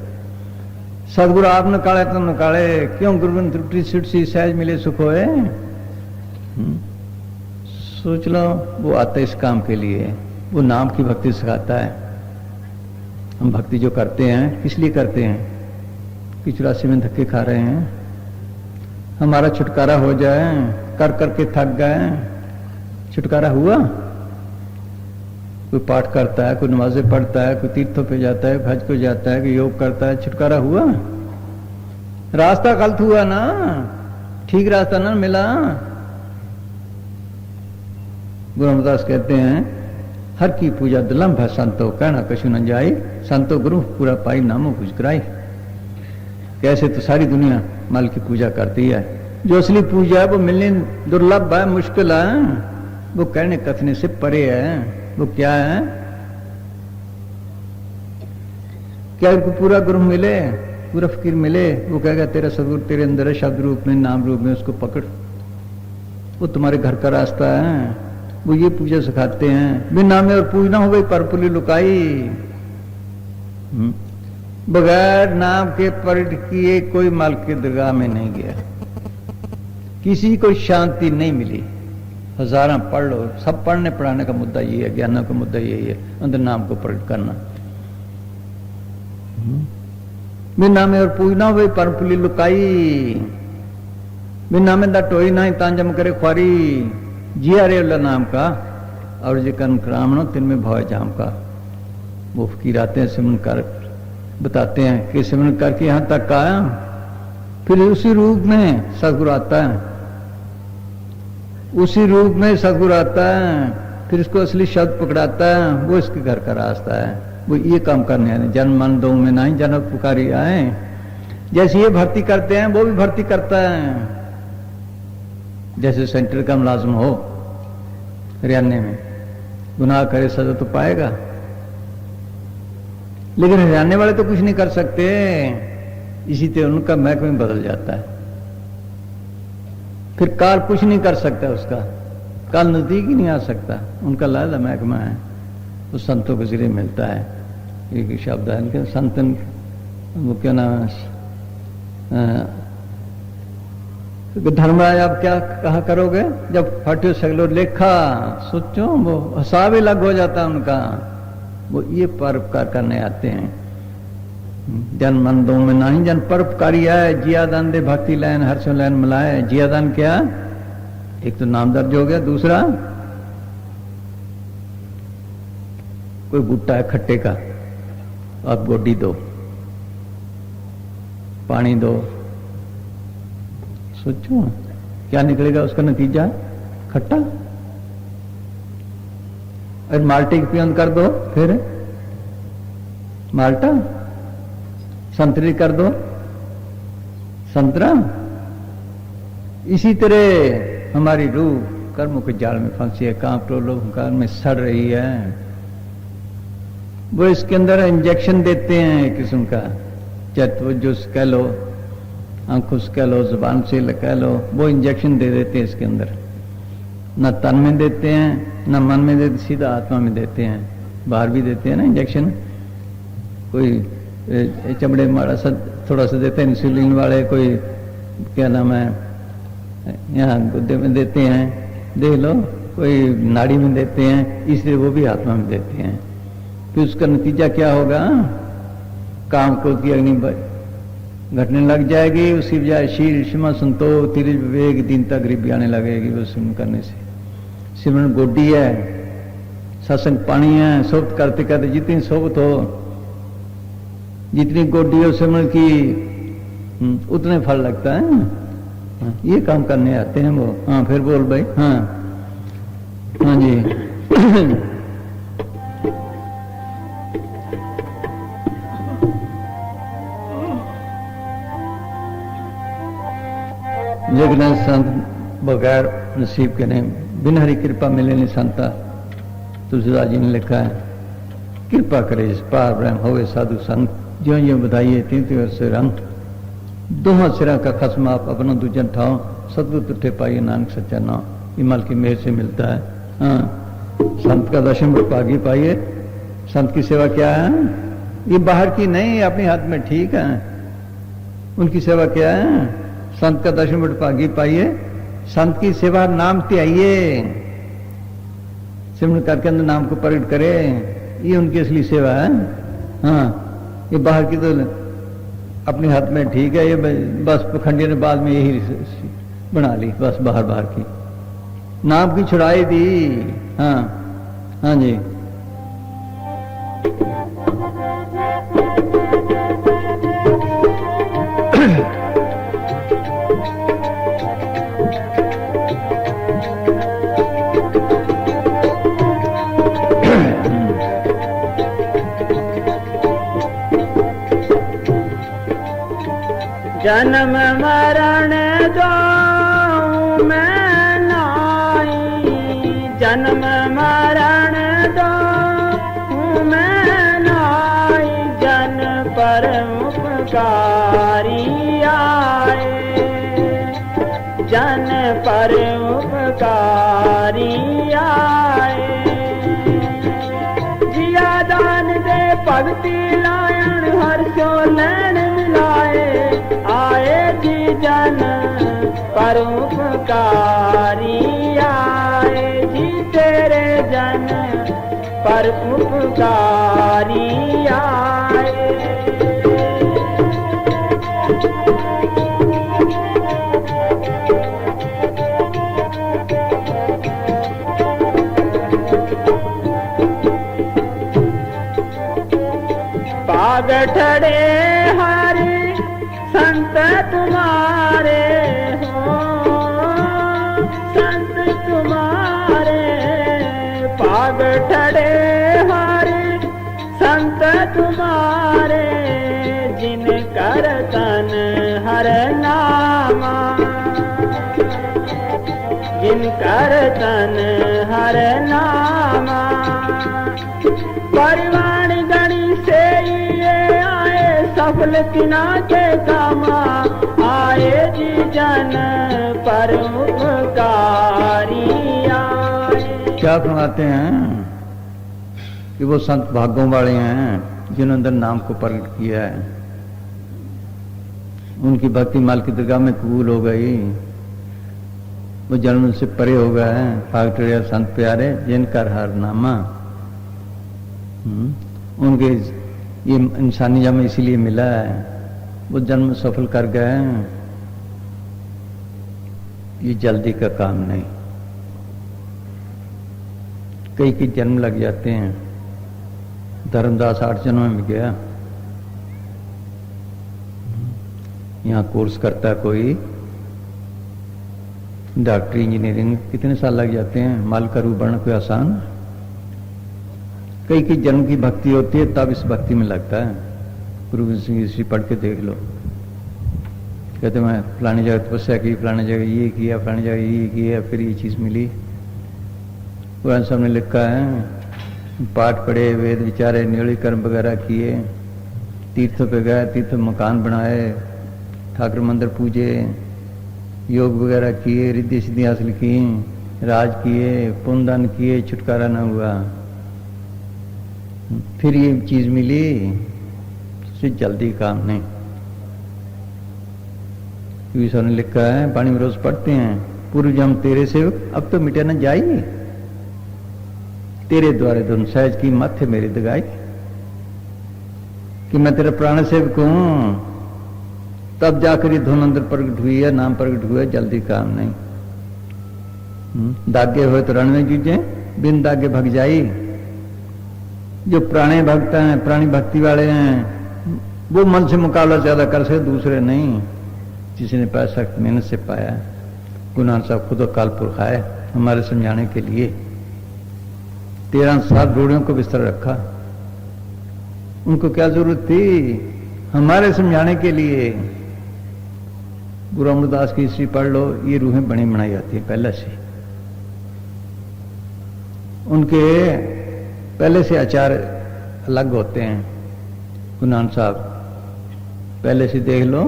S2: सदगुरु आप निकाले तो निकाले, क्यों गुरुवन त्रुटि सिटसी सहज मिले सुख होए। सोच लो, वो आता इस काम के लिए, वो नाम की भक्ति सिखाता है। हम भक्ति जो करते हैं किस लिए करते हैं? कि 84 में धक्के खा रहे हैं, हमारा छुटकारा हो जाए, कर करके थक गए, छुटकारा हुआ? कोई पाठ करता है, कोई नमाजें पढ़ता है, कोई तीर्थों पे जाता है, हज को जाता है, कोई योग करता है, छुटकारा हुआ? रास्ता गलत हुआ ना, ठीक रास्ता ना मिला। गुरु रामदास कहते हैं हर की पूजा दिलम है संतो, कहना कछु न जाए, संतो गुरु पूरा पाई नामो कुछ कराई। कैसे तो सारी दुनिया माल की पूजा करती है, जो असली पूजा है वो मिलनी दुर्लभ है, मुश्किल है, वो कहने कथने से परे है। वो क्या है? क्या उनको पूरा गुरु मिले, पूरा फकीर मिले, वो कहेगा तेरा सदगुरु तेरे अंदर है, शब्द रूप में, नाम रूप में, उसको पकड़, वो तुम्हारे घर का रास्ता है। वो ये पूजा सिखाते हैं, बिन नामे और पूजना हो गई परपुली लुकाई। बगैर नाम के पलट किए कोई माल के दरगाह में नहीं गया, किसी को शांति नहीं मिली। हजारों पढ़ लो, सब पढ़ने पढ़ाने का मुद्दा ये है, ज्ञानों का मुद्दा यही है, अंदर नाम को प्रकट करना। बिन नामे और पूजना हो गई परपुली लुकाई, बिन नामे दा टोई ना तांजम करे ख्वारी, जिया रे अल्लाह नाम का और जे कर्म करामनो तिन में भाव जाम का। वो फकीर आते हैं, सिमरन कर बताते हैं कि सिमरन करके यहां तक आया, फिर उसी रूप में सदगुरु आता है, उसी रूप में सदगुरु आता है, फिर इसको असली शब्द पकड़ाता है, वो इसके घर का रास्ता है। वो ये काम करने आए, जन्म मन दो में नहीं जनक पुकारी आए। जैसे ये भर्ती करते हैं वो भी भर्ती करता है। जैसे सेंटर का मुलाजिम हो हरियाणा में, गुनाह करे सजा तो पाएगा, लेकिन हरियाणा वाले तो कुछ नहीं कर सकते। इसी तरह उनका महकमा बदल जाता है, फिर काल कुछ नहीं कर सकता, उसका काल नजदीक ही नहीं आ सकता। उनका लाला महकमा है, वो संतों के जरिए मिलता है। एक शब्द है इनके संतन, वो क्या नाम है, धर्मराज आप क्या कहा करोगे जब फटे सगलो लेखा, सोचो वो हिसाब ही अलग हो जाता उनका। वो ये परोपकार करने आते हैं, जन मन दो में नहीं, जन परोपकारी आए, जियादान दे भक्ति लैन हर्षो लैन मिलाए। जियादान क्या? एक तो नाम दर्ज हो गया, दूसरा कोई गुट्टा है खट्टे का, आप गोडी दो, पानी दो, सोचो क्या निकलेगा उसका नतीजा? खट्टा। और माल्टे की पियन कर दो, फिर माल्टा। संतरी कर दो, संतरा। इसी तरह हमारी रूह कर्मों के जाल में फंसी है, कांप लोग में सड़ रही है। वो इसके अंदर इंजेक्शन देते हैं एक किस्म का, चाहे जो कह लो, आंखों से कह लो, जुबान से कह लो, वो इंजेक्शन दे देते हैं इसके अंदर। न तन में देते हैं, न मन में देते, सीधा आत्मा में देते हैं। बाहर भी देते हैं ना इंजेक्शन, कोई चमड़े में माड़ा सा थोड़ा सा देते हैं इंसुलिन वाले, कोई क्या नाम है यहाँ गुद्दे में देते हैं, देख लो, कोई नाड़ी में देते हैं, इसलिए वो भी आत्मा में देते हैं। फिर उसका नतीजा क्या होगा? काम क्रोध की अग्नि घटने लग जाएगी, उसकी बजाय शील क्षमा संतोष धीरज विवेक दीनता गरीबी आने लगेगी वो सिमरन करने से। सिमरन गोडी है, सत्संग पानी है, सोबत करते करते जितनी सोबत हो, जितनी गोडी हो सिमरन की उतने फल लगता है। ये काम करने आते हैं वो। हाँ फिर बोल भाई। हाँ हाँ जी। जगन्नाथ संत बगैर नसीब के नहीं, बिना हरी कृपा मिले नहीं संता। तुलसीदास जी ने लिखा है, कृपा करे इस पार ब्रह्म होवे साधु संत, ज्यों ज्यों बधाइए तीन तीन से रंग। दोहों सिरा का खसम आप अपना दूजन ठाओ, सदगुरु तुठे पाइए नानक सच्चा नाम। ये माल की मेहर से मिलता है। हाँ संत का दर्शन भागी पाइए। संत की सेवा क्या है? ये बाहर की नहीं, अपने हाथ में ठीक है। उनकी सेवा क्या है? संत का दर्शन भागी पाइए, संत की सेवा नाम त्याइए, सिमरन करके अंदर नाम को प्रकट करे, ये उनकी असली सेवा है। हाँ ये बाहर की तो अपने हाथ में ठीक है, ये बस पखंडी ने बाद में यही बना ली, बस बाहर बाहर की नाम की छुड़ाई दी। हाँ हाँ जी।
S1: जन्म मरण दो मैं नाई, जन्म मरण दो मैं नाई, जन पर उपकारी आए, जन पर उपकारी आए। जिया दान दे भगति लायन हर सो लैन मिलाए, आए जी जन पर उपकारी आए, जी तेरे जन पर उपकारी आए। पाग ठड़े हरि संत तुम्हारे हो, संत तुम्हारे पाग ठड़े हरि संत तुम्हारे, जिन कर तन हर नामा, जिन कर तन हर नामा। परिवाण गणी से ये आए, सफल तिना के कामा, आए जी जन पर उपकारी आए।
S2: क्या फरमाते हैं कि वो संत भागों वाले हैं जिन्होंने अंदर नाम को प्रकट किया है, उनकी भक्ति माल की दरगाह में कबूल हो गई, वो जन्म से परे हो गए हैं। भाग टड़िया संत प्यारे जिनका हर नामा। उनके ये इंसानी जन्म इसीलिए मिला है, वो जन्म सफल कर गए हैं। ये जल्दी का काम नहीं, कई कई जन्म लग जाते हैं। धर्मदास 8 जन्म में गया, यहाँ कोर्स करता है कोई डॉक्टरी इंजीनियरिंग, कितने साल लग जाते हैं। माल का रूप बढ़ना कोई आसान। कई कई जन्म की भक्ति होती है तब इस भक्ति में लगता है। गुरु गोविंद सिंह हिस्ट्री पढ़ के देख लो, कहते मैं फलानी जगह तपस्या की, फलानी जगह ये किया, फलानी जगह ये किया, फिर ये चीज मिली। कुरान साहब ने लिखा है, पाठ पढ़े, वेद विचारे, न्योली कर्म वगैरह किए, तीर्थों पे गए, तीर्थ मकान बनाए, ठाकुर मंदिर पूजे, योग वगैरह किए, रिद्धि सिद्धि हासिल की, राज किए, पुण्यदान किए, छुटकारा न हुआ, फिर ये चीज मिली। उससे जल्दी काम नहीं। ईश्वर ने लिखा है, पानी में रोज पढ़ते हैं, पूर्व जन्म तेरे सेवक अब तो मिटे न जाइए, तेरे द्वारे धुन सहज की माथे मेरी दगाई। कि मैं तेरा प्राण सेवक हूं, तब जाकर ये धुन अंदर प्रकट हुई है, नाम प्रकट हुआ है, जल्दी काम नहीं। दागे हुए तो रण में जूझे, बिन दागे भग जाई। जो प्राणी भक्त हैं, प्राणी भक्ति वाले हैं, वो मन से मुकाबला ज्यादा कर सके, दूसरे नहीं। जिसने पाया सख्त मेहनत से पाया। गुरु नानक साहब खुद अकाल पुरख आए हमारे समझाने के लिए। 13 साल रोड़ियों को बिस्तर रखा। उनको क्या जरूरत थी? हमारे समझाने के लिए। गुरु अमरदास की हिस्ट्री पढ़ लो, ये रूहें बनी बनाई आती है पहले से। उनके पहले से आचार अलग होते हैं। गुरु नानक साहब पहले से देख लो,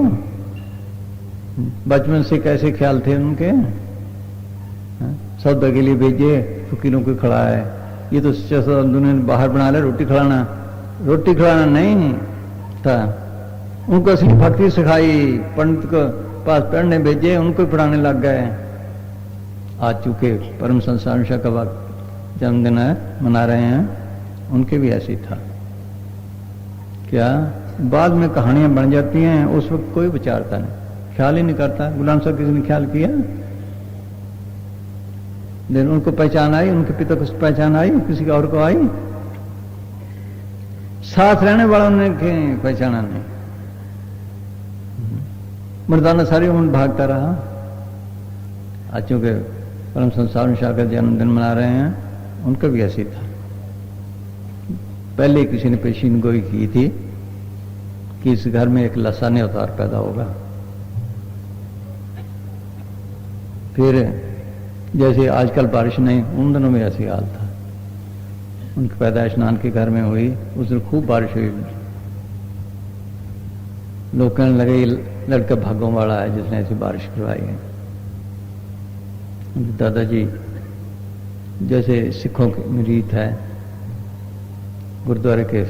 S2: बचपन से कैसे ख्याल थे उनके। सौदा के लिए भेजे, फकीरों को खड़ा है, ये तो दुनिया ने बाहर बना लिया, रोटी खिलाना नहीं था। उनको असली भक्ति सिखाई, पंडित को पास पढ़ने भेजे, उनको पढ़ाने लग गए। आज चूंकि परम संसार का वक्त जन्मदिन है, मना रहे हैं, उनके भी ऐसे ही था। क्या बाद में कहानियां बन जाती हैं, उस वक्त कोई विचारता नहीं, ख्याल ही नहीं करता। गुलाम साहब किसी ने ख्याल किया? लेकिन उनको पहचान आई, उनके पिता को पहचान आई, किसी और को आई? साथ रहने वालों ने पहचाना नहीं। मर्दाना सारी उम्र भागता रहा। आज चूंकि परम संसार शाह का जन्मदिन मना रहे हैं, उनका भी ऐसी था। पहले किसी ने पेशीन गोई की थी कि इस घर में एक लसाने अवतार पैदा होगा। फिर जैसे आजकल बारिश नहीं, उन दिनों में ऐसी हाल था। उनकी पैदाइश नान के घर में हुई, उस दिन खूब बारिश हुई। लोग कहने लगे लड़का भागों वाला है जिसने ऐसी बारिश करवाई है। दादाजी जैसे सिखों की रीत है, गुरुद्वारे के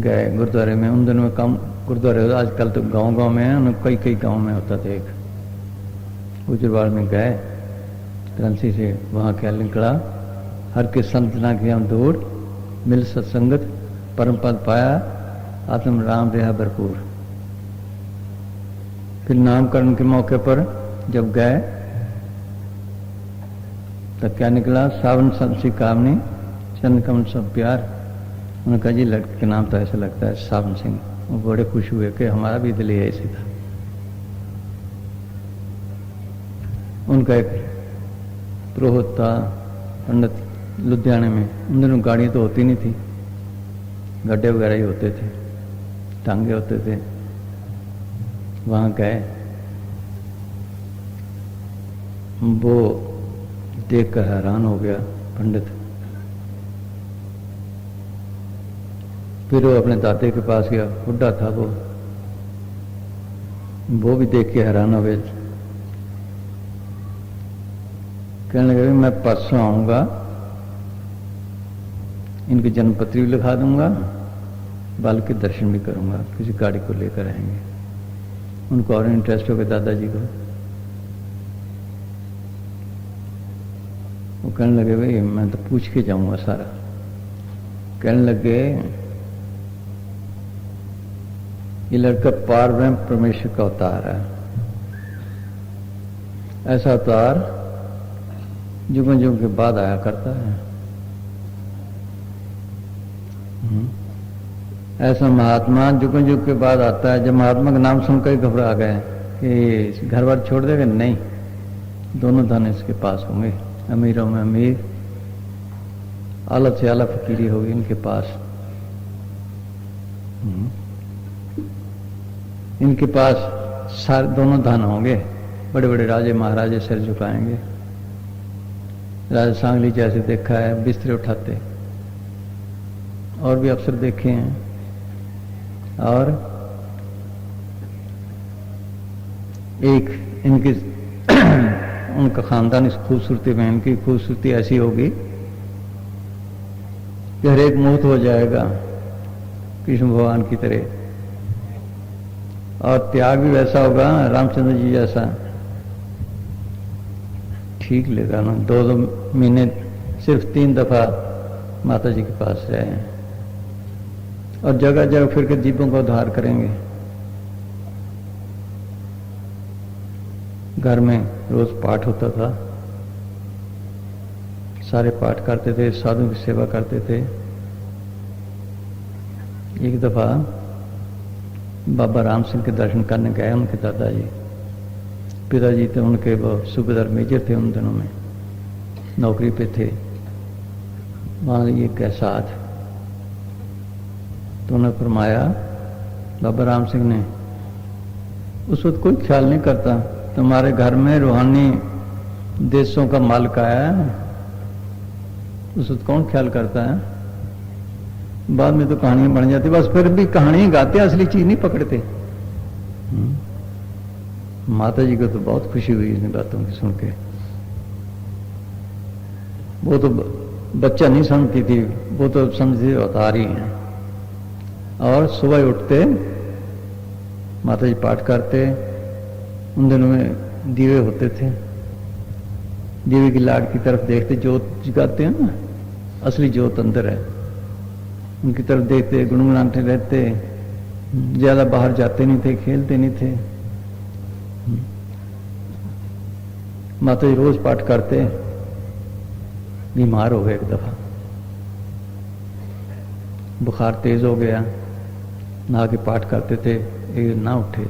S2: गए। गुरुद्वारे में उन दिनों में कम गुरुद्वारे, आजकल तो गांव में है, कई कई गांव में होता था। एक गुजरवाड़ में गए, क्रंसी से वहां क्या निकला, हर के संत ना किया दूर, मिल सत्संगत परम पद पाया, आत्म राम रहा भरपूर। फिर नामकरण के मौके पर जब गए तब क्या निकला, सावन संसी कामनी चंद कमल सब प्यार। उन्होंने कहा जी लड़के के नाम तो ऐसा लगता है सावन सिंह। वो बड़े खुश हुए कि हमारा भी दिल ऐसे था। उनका एक पुरोहित था पंडित लुधियाने में। उन दिनों गाड़ियां तो होती नहीं थी, गड्ढे वगैरह ही होते थे, टांगे होते थे। वहां गए, वो देखकर हैरान हो गया पंडित। फिर वो अपने दादे के पास गया, बुढ़ा था वो भी देख के हैरान हो गए। कहने लगे मैं परसों आऊंगा, इनकी जन्मपत्री भी लिखा दूंगा, बाल के दर्शन भी करूंगा, किसी गाड़ी को लेकर आएंगे। उनको और इंटरेस्ट हो गया दादाजी को। वो कहने लगे भाई मैं तो पूछ के जाऊंगा सारा। कहने लगे ये लड़का पार ब्रह्म परमेश्वर का अवतार है। ऐसा अवतार युगों युगों के बाद आया करता है। ऐसा महात्मा युगों युग के बाद आता है। जब महात्मा का नाम सुनकर ही घबरा गए कि घर बार छोड़ देगा, नहीं, दोनों धन इसके पास होंगे, अमीरों में अमीर, आला से आला फकीरी होगी इनके पास। इनके पास सारे दोनों धन होंगे। बड़े बड़े राजे महाराजे सिर झुकाएंगे। राजा सांगली जैसे देखा है बिस्तरे उठाते, और भी अफसर देखे हैं। और एक इनकी उनका खानदान इस खूबसूरती में, इनकी खूबसूरती ऐसी होगी कि हर एक मोहित हो जाएगा कृष्ण भगवान की तरह। और त्याग भी वैसा होगा रामचंद्र जी जैसा। ठीक लगा ना, 2 महीने सिर्फ 3 दफा माता जी के पास रहे हैं और जगह जगह फिर के दीपों का उद्धार करेंगे। घर में रोज पाठ होता था, सारे पाठ करते थे, साधु की सेवा करते थे। एक दफा बाबा राम सिंह के दर्शन करने गए उनके दादाजी, पिताजी थे उनके, वो सूबेदार मेजर थे, उन दिनों में नौकरी पे थे। वहां ये कैसा आज, तो उन्होंने फरमाया बाबा राम सिंह ने, उस वक्त कोई ख्याल नहीं करता, तुम्हारे घर में रूहानी देशों का मालिक आया है, उस वक्त कौन ख्याल करता है? बाद में तो कहानियां बन जाती, बस फिर भी कहानियां गाते, असली चीज नहीं पकड़ते। माता जी को तो बहुत खुशी हुई इन बातों की सुन के। वो तो बच्चा नहीं समझती थी, वो तो समझती अवतार ही हैं। और सुबह उठते माता जी पाठ करते, उन दिनों में दीवे होते थे, दीवे की लाट की तरफ देखते, जोत जगाते हैं ना, असली जोत अंदर है, उनकी तरफ देखते, गुनगुनाते रहते, ज्यादा बाहर जाते नहीं थे, खेलते नहीं थे। माता जी रोज पाठ करते, बीमार हो गए एक दफा, बुखार तेज हो गया, नहा के पाठ करते थे, एक ना उठे,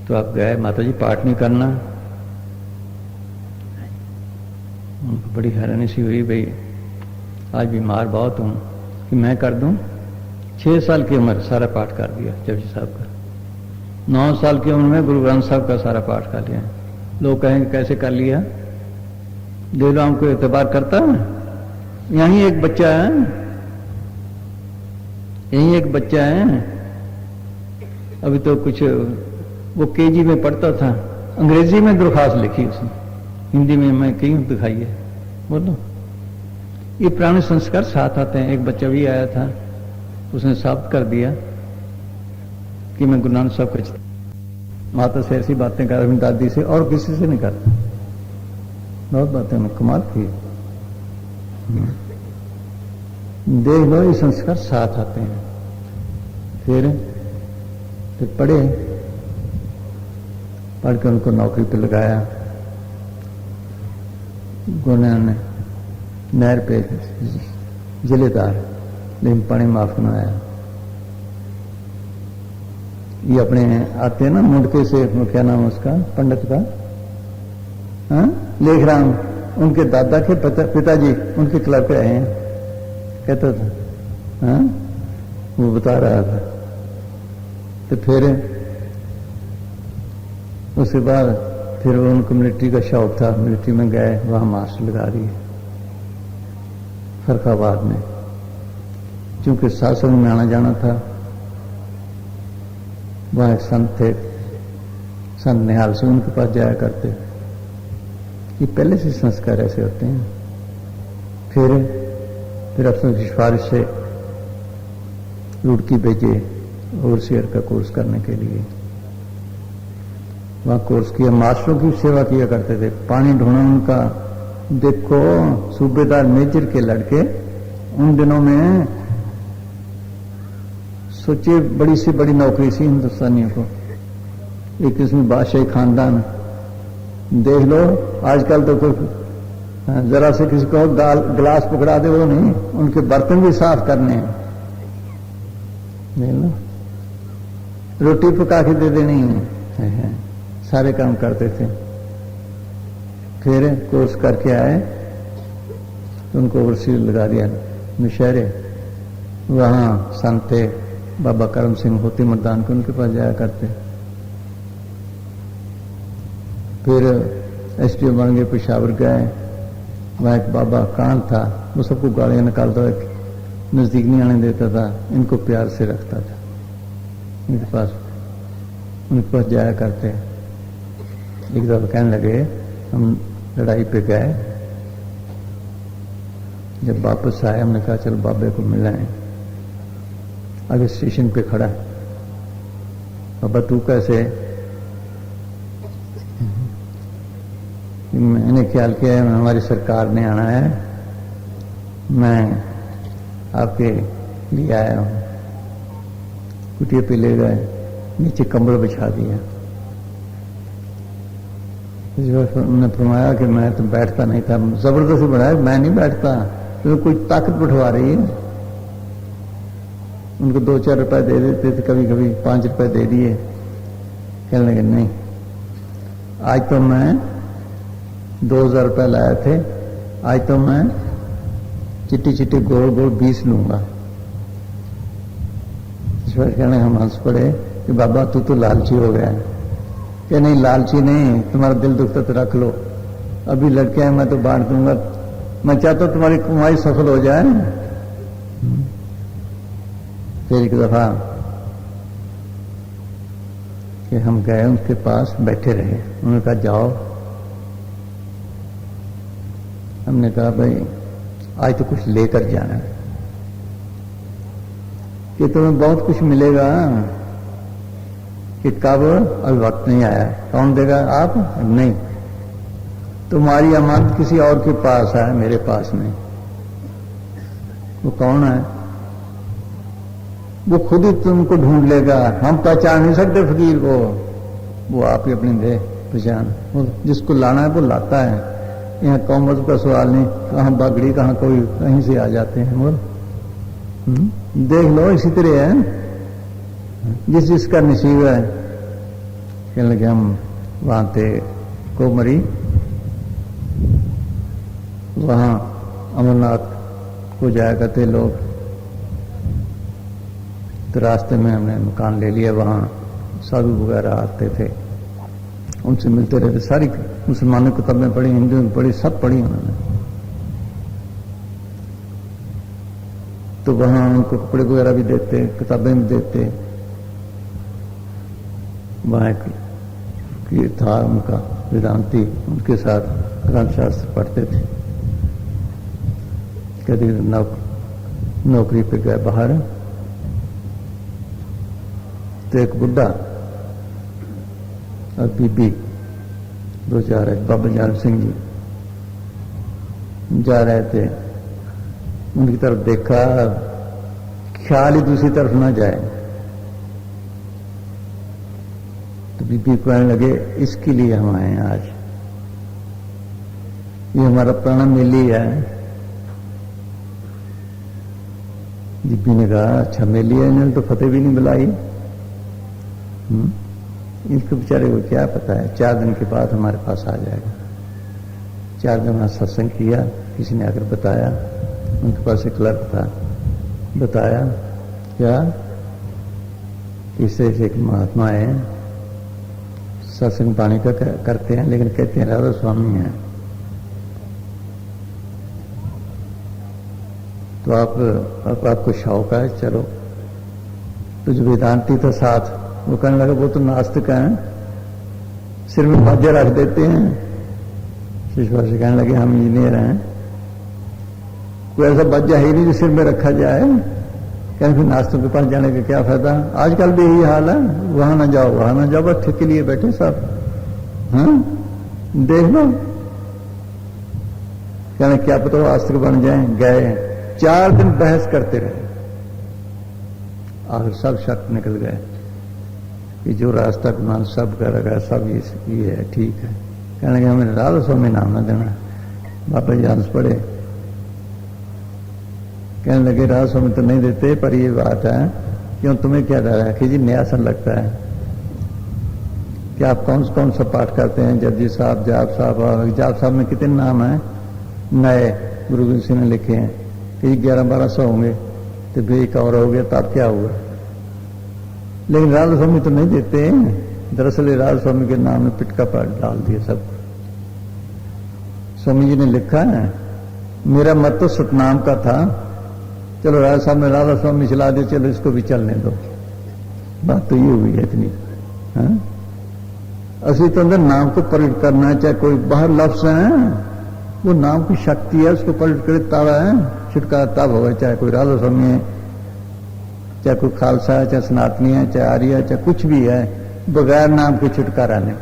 S2: तो आप गए, माता जी पाठ नहीं करना। उनको बड़ी हैरानी सी हुई, भाई आज बीमार बहुत हूं कि मैं कर दूं। 6 साल की उम्र सारा पाठ कर दिया जपजी साहब का, 9 साल की उम्र में गुरु ग्रंथ साहब का सारा पाठ कर लिया। लोग कहेंगे कैसे कर लिया, देवराम को एतबार करता है? यहीं एक बच्चा है, यहीं एक बच्चा है, अभी तो कुछ वो केजी में पढ़ता था, अंग्रेजी में दरखास्त लिखी उसने, हिंदी में मैं कहीं दिखाई है, बोलो। ये पुराने संस्कार साथ आते हैं। एक बच्चा भी आया था, उसने साबित कर दिया कि मैं गुरु नानक साहब का, माता से ऐसी बातें कर, अपनी दादी से और किसी से नहीं करता, बहुत बातें में कमाल की। देख लो, ये संस्कार साथ आते हैं। फिर पढ़े, पढ़ के उनको नौकरी पे लगाया, उन्होंने नहर पे जिलेदार, लेकिन पानी माफ न आया। ये अपने आते हैं ना मुंडके से, क्या नाम उसका, पंडित का, हाँ, लेखराम, उनके दादा के पिताजी उनके क्लब पे आए हैं, कहता था, हाँ, वो बता रहा था। तो फिर उसके बाद फिर उनको मिलिट्री का शौक था, मिलिट्री में गए, वहां मास्टर लगा दिए फरखाबाद में, क्योंकि सासंग में आना जाना था। वहां एक संत थे, संत निहाल से, उनके पास जाया करते। ये पहले से संस्कार ऐसे होते हैं। फिर अफसर की सिफारिश से रुड़की भेजे ओवरसियर का कोर्स करने के लिए। वहां कोर्स किया, मास्टरों की सेवा किया करते थे, पानी ढोना उनका। देखो, सूबेदार मेजर के लड़के उन दिनों में, सोचिए, बड़ी से बड़ी नौकरी थी हिंदुस्तानियों को, एक किस्म बादशाही खानदान। देख लो, आजकल तो कोई जरा से किसी को गिलास पकड़ा दे, वो नहीं, उनके बर्तन भी साफ करने हैं, देख लो, रोटी पका के दे देनी है, सारे काम करते थे। फिर कोर्स करके आए तो उनको ओवरसीज लगा दिया नौशहरे। वहां संत थे बाबा करम सिंह होती मर्दान के, उनके पास जाया करते। फिर एसटीओ बन गए, पेशावर गए, वहां एक बाबा कान था, वो सबको गालियां निकालता, नजदीक नहीं आने देता था, इनको प्यार से रखता था, उनके पास जाया करते। एक दफा कहने लगे, हम लड़ाई पे गए, जब वापस आए हमने कहा चल बाबे को मिलाएं। आगे स्टेशन पे खड़ा, बाबा तू कैसे? मैंने ख्याल किया हमारी सरकार ने आना है, मैं आपके लिए आया हूं। कुटिया पे ले गए, नीचे कंबल बिछा दिया, उन्होंने फरमाया कि मैं तो बैठता नहीं था, जबरदस्ती बढ़ाया, मैं नहीं बैठता, तो कोई ताकत बिठवा रही है। उनको 2-4 रुपए दे देते थे, कभी कभी 5 रुपए दे दिए। कहने लगे नहीं, आज तो मैं 2000 रुपए लाए थे, आज तो मैं चिट्टी चिट्टी गोल गोल 20 लूंगा। ईश्वर कहने हम हंस पड़े कि बाबा तू तो लालची हो गया है। कि नहीं लालची नहीं, तुम्हारा दिल दुखता तो रख लो, अभी लड़के हैं मैं तो बांट दूंगा, मैं चाहता हूं तुम्हारी कमाई सफल हो जाए। फिर एक दफा कि हम गए उनके पास, बैठे रहे, उन्होंने कहा जाओ। हमने कहा भाई आज तो कुछ लेकर जाना है कि तुम्हें बहुत कुछ मिलेगा। कि कब? अभी वक्त नहीं आया। कौन देगा? आप? नहीं, तुम्हारी अमानत किसी और के पास है, मेरे पास नहीं। वो कौन है? वो खुद ही तुमको ढूंढ लेगा, हम पहचान नहीं सकते फकीर को, वो आप ही अपनी दे पहचान। वो जिसको लाना है वो लाता है। यहाँ कौमत का सवाल नहीं, कहाँ बागड़ी कहाँ कोई कहीं से आ जाते हैं। बोल देख लो, इसी तरह है जिस जिसका नसीब है। कहने लगे हम वहां थे कोमरी, वहां अमरनाथ को जाया करते लोग, तो रास्ते में हमने मकान ले लिया। वहां साधु वगैरह आते थे, उनसे मिलते रहते। सारी मुसलमानों की किताबें पढ़ी, हिंदू में पढ़ी, सब पढ़ी उन्होंने। तो वहां उनको कपड़े वगैरह भी देते, किताबें भी देते। वहां एक था उनका वेदांती, उनके साथ ग्रंथ शास्त्र पढ़ते थे। कभी नौकरी पे गए बाहर, तो एक बुढ़ा और बीबी 2-4 बाबा जान सिंह जी जा रहे थे। उनकी तरफ देखा, ख्याल ही दूसरी तरफ ना जाए, तो बीबी कहने लगे इसके लिए हम आए हैं आज, ये हमारा प्राण मेली है। बीबी ने कहा अच्छा मेली है, इन्होंने तो फतेह भी नहीं बुलाई। इनको बेचारे को क्या पता है, 4 दिन के बाद हमारे पास आ जाएगा। 4 दिन वहां सत्संग किया, किसी ने आकर बताया, उनके पास एक क्लर्क था, बताया क्या इससे एक महात्मा है, सत्संग पानी का करते हैं, लेकिन कहते हैं राधा स्वामी हैं। तो आपको शौक है, चलो। तो जो वेदांती था साथ, वो कहने लगा वो तो नास्तिक हैं, सिर में बाजे रख देते हैं। ईश्वर से कहने लगे हम इंजीनियर हैं, कोई ऐसा बाजा है ही नहीं जो सिर में रखा जाए। कहने फिर नास्तिक के पास जाने का क्या फायदा, आजकल भी यही हाल है, वहां ना जाओ वहां ना जाओ, बस ठेके लिए बैठे सब। हाँ देख लो, कहने क्या पता वो आस्तिक बन जाए। गए 4 दिन बहस करते रहे, आखिर सब शक निकल गए कि जो रास्ता गुमान सब कर रखा है, सब ये है, ठीक है। कहने लगे हमें राधा स्वामी नाम ना देना। बाबा जी हंस पड़े, कहने लगे राधा स्वामी तो नहीं देते, पर ये बात है क्यों, तुम्हें क्या डर है कि जी नया सन लगता है कि आप कौन सा पाठ करते हैं, जपजी साहब, जाप साहब। जाप साहब में कितने नाम हैं नए, गुरु गोविंद सिंह ने लिखे हैं कि 1100-1200 होंगे, तो फिर एक और हो गया, तो आप क्या हुआ। लेकिन राधा स्वामी तो नहीं देते। दरअसल राधा स्वामी के नाम में पिटका पाठ डाल दिया सब। स्वामी जी ने लिखा है, मेरा मत तो सतनाम का था, चलो राधा साहब ने राधा स्वामी चला दे, चलो इसको भी चलने दो। बात तो ये हुई है इतनी। असली तो अंदर नाम को पलट करना है, चाहे कोई बाहर लफ्ज है, वो नाम की शक्ति है, उसको पलट करे तब है छुटकारा, तब होगा। चाहे कोई राधा स्वामी है, चाहे कोई खालसा है, चाहे सनातनी है, चाहे आर्य है, चाहे कुछ भी है, बगैर नाम के छुटकारा नहीं।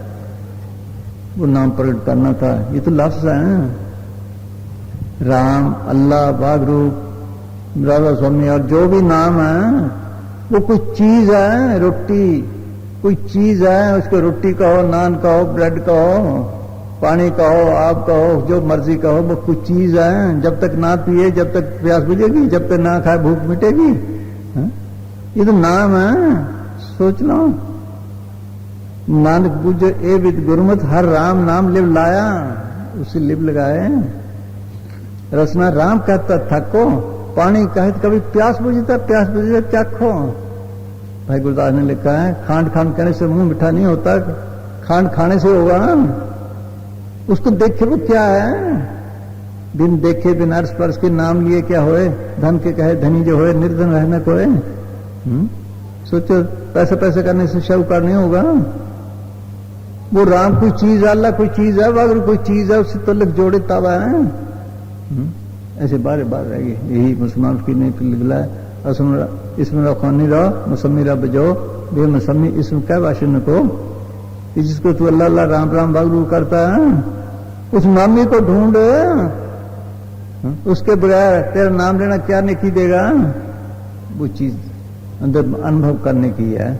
S2: वो नाम पलट करना था, ये तो लफ्ज है। राम, अल्लाह, वागरू, राधा स्वामी और जो भी नाम है वो कोई चीज है। रोटी कोई चीज है, उसको रोटी कहो, नान कहो, ब्रेड कहो, पानी कहो, आप कहो, जो मर्जी कहो, वो कुछ चीज है। जब तक ना पिए जब तक प्यास बुझेगी, जब तक ना खाए भूख मिटेगी। हाँ? ये तो नाम है, सोच लो। नानक बुझ ए विद गुरमत हर राम नाम लिव लाया, उसे लिव लगाए। रसना राम कहता थको, पानी कहे कभी प्यास बुझता, प्यास बुझे चाखो। भाई गुरदास ने लिखा है, खांड खांड कहने से मुंह मीठा नहीं होता, खांड खाने से होगा। उसको देखे वो क्या है, बिन देखे बिन अर्श परस के नाम लिए क्या होए, धन के कहे धनी जो होए, निर्धन रहना कोए। सोचो पैसे पैसे करने से शाहूकार नहीं होगा। वो राम कोई चीज, अल्लाह कोई चीज है, अगर कोई चीज है उससे तो लग जोड़े तब है। ऐसे बार बार रहेगी। यही मुसलमान की नहीं लिखला है, इसमें रखवानी रहो मौसमी रहा बजो बे मौसमी, इसमें क्या भाषण को, जिसको तू अल्लाह अल्लाह राम राम बागरू करता है, उस मामी को ढूंढ, उसके बगैर तेरा नाम लेना क्या नेकी देगा। वो चीज अंदर अनुभव करने की है।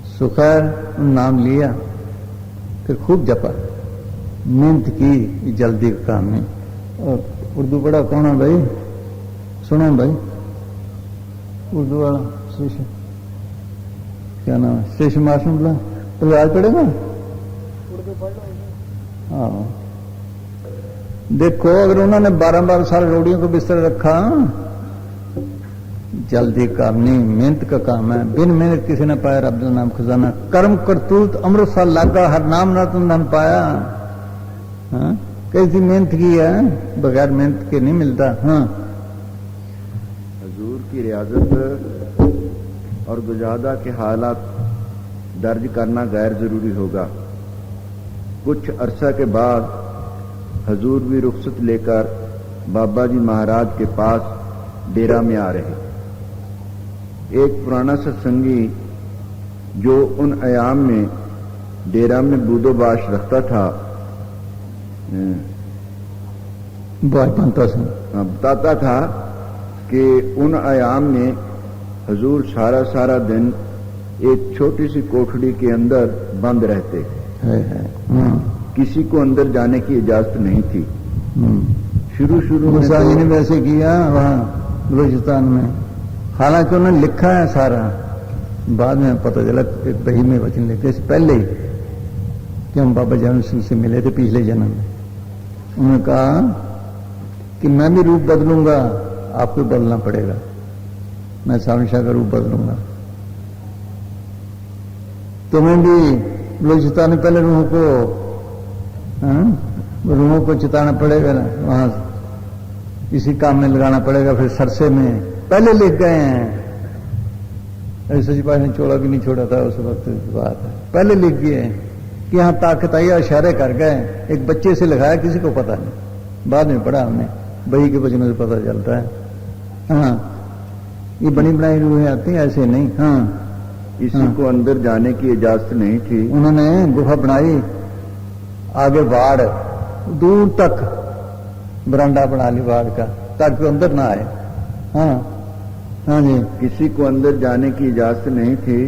S2: सुखर नाम लिया, फिर खूब जपा, मेहनत की, जल्दी काम नहीं। और उर्दू पढ़ा कौन है भाई, सुनो भाई, उर्दू वाला शेष, क्या नाम है, शेष मासूम बोला तो आज पढ़ेगा। हाँ देखो, अगर उन्होंने 12-12 साल रोड़ियों को बिस्तर रखा, जल्दी काम नहीं, मेहनत का काम है। बिन मेहनत किसी ने पाया रब नाम खजाना, कर्म करतूत अमृत सा लागा, हर नाम ना तुम धन पाया। हाँ? कैसी मेहनत की है, बगैर मेहनत के नहीं मिलता। हाँ,
S3: हजूर की रियाजत और गुजादा के हालात दर्ज करना गैर जरूरी होगा। कुछ अरसा के बाद हजूर भी रुखसत लेकर बाबा जी महाराज के पास डेरा में आ रहे। एक पुराना सत्संगी जो उन अयाम में डेरा में बूदोबाश रखता था, बताता था कि उन अयाम में हजूर सारा सारा दिन एक छोटी सी कोठड़ी के अंदर बंद रहते। किसी को अंदर जाने की इजाजत नहीं थी। शुरू शुरू में
S2: तो ने वैसे किया वहां बलूचिस्तान में, हालांकि उन्होंने लिखा है सारा, बाद में पता चला एक बही में वचन लिखे पहले ही कि हम बाबा जान से मिले थे पिछले जन्म में। उन्होंने कहा कि मैं भी रूप बदलूंगा, आपको बदलना पड़ेगा, मैं सावन शाह का रूप बदलूंगा। तुम्हें भी बलूचिस्तान में पहले रूहों को चिताना पड़ेगा ना, वहां इसी काम में लगाना पड़ेगा। फिर सरसे में पहले लिख गए हैं, सची पास ने छोड़ा कि नहीं छोड़ा था उस वक्त की बात है, पहले लिख गए कि यहाँ ताकत आई, इशारे कर गए। एक बच्चे से लिखाया, किसी को पता नहीं, बाद में पढ़ा हमने, बही के वचनों से पता चलता है। हाँ, ये बनी बनाई रूहें आती हैं, ऐसे नहीं। हाँ,
S3: किसी को अंदर जाने की इजाजत नहीं थी।
S2: उन्होंने गुफा बनाई, आगे बाढ़, दूर तक बरांडा बना ली बाढ़ का, ताकि अंदर ना आए। हाँ हाँ जी,
S3: किसी को अंदर जाने की इजाजत नहीं थी।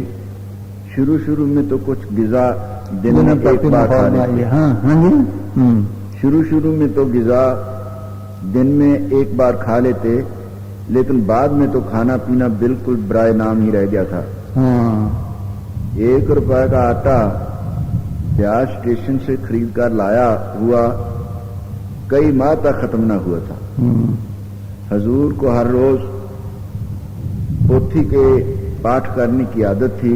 S3: शुरू शुरू में तो कुछ गिजा दिन में एक बार खा लेते।
S2: हाँ हाँ जी,
S3: शुरू में तो गिजा दिन में एक बार खा लेते, लेकिन बाद में तो खाना पीना बिल्कुल बराए नाम ही रह गया था।
S2: हाँ।
S3: 1 रुपए का आटा ब्यास स्टेशन से खरीद कर लाया हुआ कई माह तक खत्म न हुआ था। हजूर को हर रोज पोथी के पाठ करने की आदत थी,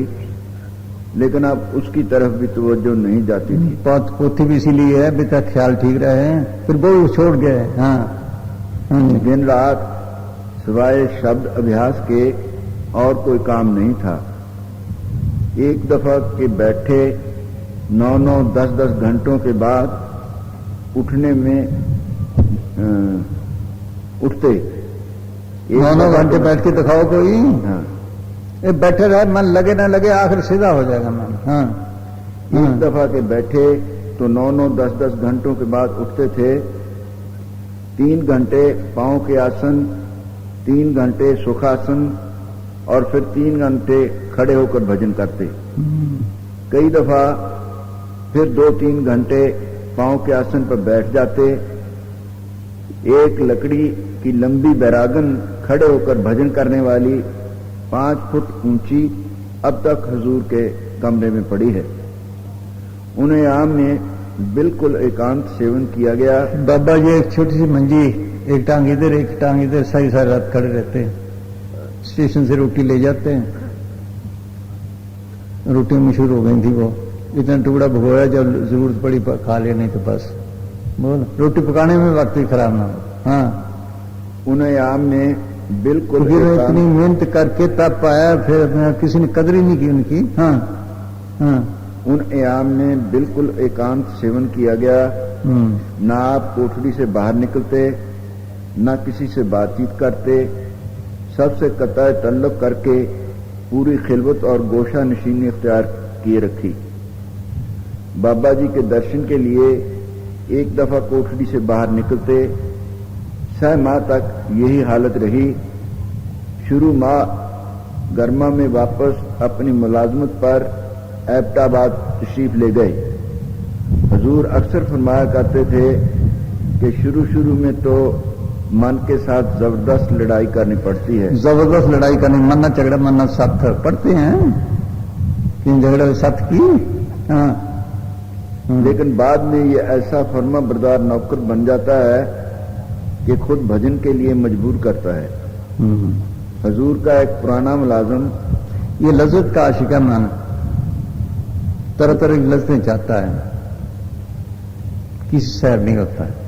S3: लेकिन अब उसकी तरफ भी तवज्जो नहीं जाती थी।
S2: पोथी भी इसीलिए है बेटा ख्याल ठीक रहे, फिर वो छोड़ गए। हाँ,
S3: दिन रात सिवाय शब्द अभ्यास के और कोई काम नहीं था। एक दफा के बैठे 9-9, 10-10 घंटों के बाद उठने में उठते।
S2: 9-9 घंटे बैठ के दिखाओ कोई।
S3: हाँ,
S2: बैठे रहे, मन लगे ना लगे, आखिर सीधा हो जाएगा मन। हाँ,
S3: एक दफा के बैठे तो 9-9, 10-10 घंटों के बाद उठते थे। 3 घंटे पांव के आसन, 3 घंटे सुखासन और फिर 3 घंटे खड़े होकर भजन करते। कई दफा फिर 2-3 घंटे पांव के आसन पर बैठ जाते। एक लकड़ी की लंबी बैरागन खड़े होकर भजन करने वाली 5 फुट ऊंची अब तक हुजूर के कमरे में पड़ी है। उन्हें आम में बिल्कुल एकांत सेवन किया गया।
S2: बाबा जी एक छोटी सी मंजी, एक टांग इधर एक टांग इधर, सारी सारी रात खड़े रहते हैं। स्टेशन से रोटी ले जाते हैं, रोटी मशहूर हो गई थी वो, इतना टुकड़ा भगोया जब जरूरत पड़ी खा लिया, नहीं तो बस बोल रोटी पकाने में वक्त ही खराब ना हो। हाँ,
S3: उन्हें आम में बिल्कुल
S2: इतनी मेहनत करके तब पाया, फिर किसी ने कदर ही नहीं की उनकी। हाँ हाँ,
S3: उन एयाम में बिल्कुल एकांत सेवन किया गया। ना आप कोठरी से बाहर निकलते, ना किसी से बातचीत करते, सबसे कतई तल्लुक करके पूरी खिलवत और गोशा नशीनी इख्तियार किए रखी। बाबा जी के दर्शन के लिए एक दफा कोठरी से बाहर निकलते, 6 माह तक यही हालत रही। शुरू माह गर्मा में वापस अपनी मुलाजमत पर एबटाबाद तशरीफ ले गए। हुजूर अक्सर फरमाया करते थे कि शुरू में तो मन के साथ जबरदस्त लड़ाई करनी पड़ती है।
S2: जबरदस्त लड़ाई करनी, मन्ना झगड़ा मन्ना सख्त पढ़ते हैं, किन झगड़ा सख्त की। हाँ,
S3: लेकिन बाद में ये ऐसा फर्मा बरदार नौकर बन जाता है कि खुद भजन के लिए मजबूर करता है। हुजूर का एक पुराना मुलाजिम
S2: ये लज्जत का आशिका मान तरह तरह की लज्जतें चाहता है, किसी सैर नहीं होता है।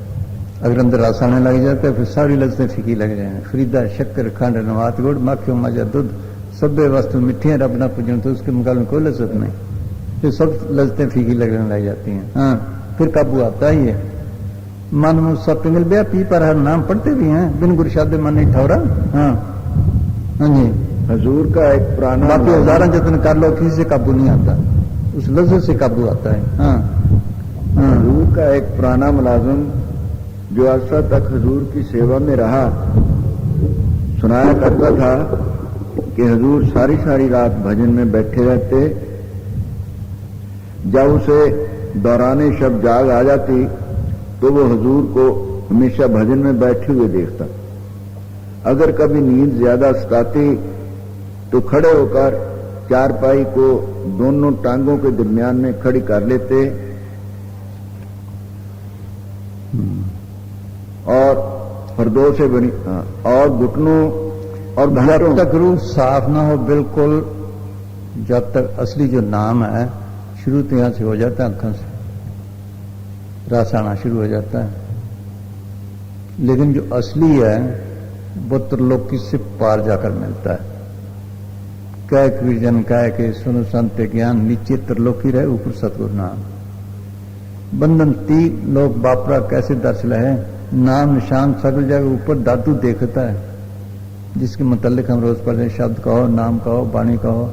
S2: अगर अंदर रस आने लग जाता है फिर सारी लज्जतें फीकी लग जाए। खरीदा शक्कर खंड नवात गुड़ माखियों मजा दूध सभ्य वस्तु मिठियां रब ना पूजन, तो उसके मुकाबले में कोई लज्जत नहीं, फिर सब लज्जतें फीकी लगने लग जाती हैं। हाँ, फिर काबू आता ही है। मन मुस्सा पिंगल बया पी पर हर नाम पढ़ते भी हैं, बिन गुरशादे मन नहीं ठौरा। हाँ हाँ जी,
S3: हुजूर का एक पुराना,
S2: बाकी हजारों जतन कर लो किसी से काबू नहीं आता, उस लज्जत से काबू आता है। हाँ,
S3: हुजूर का एक पुराना मुलाजिम जो अरसा तक हुजूर की सेवा में रहा, सुनाया करता था कि हुजूर सारी सारी रात भजन में बैठे रहते। जब उसे दौराने शब जाग आ जाती तो वो हुजूर को हमेशा भजन में बैठे हुए देखता। अगर कभी नींद ज्यादा सताती तो खड़े होकर चारपाई को दोनों टांगों के दरमियान में खड़ी कर लेते और फर्दों से बनी और घुटनों और
S2: जब तक रूह साफ ना हो बिल्कुल, जब तक असली जो नाम है शुरू तो यहां से हो जाता है, आंखों से रस आना शुरू हो जाता है। लेकिन जो असली है वो त्रिलोकी से पार जाकर मिलता है। कह कीर्जन कह के सुनो संत ज्ञान, नीचे त्रिलोकी रहे ऊपर सतगुरु नाम। बंधन 3 लोग बापरा कैसे दर्श लहे, नाम निशान सगल जगह ऊपर दादू देखता है। जिसके मुतल्लिक हम रोज पढ़ते हैं, शब्द कहो, नाम कहो, वाणी कहो,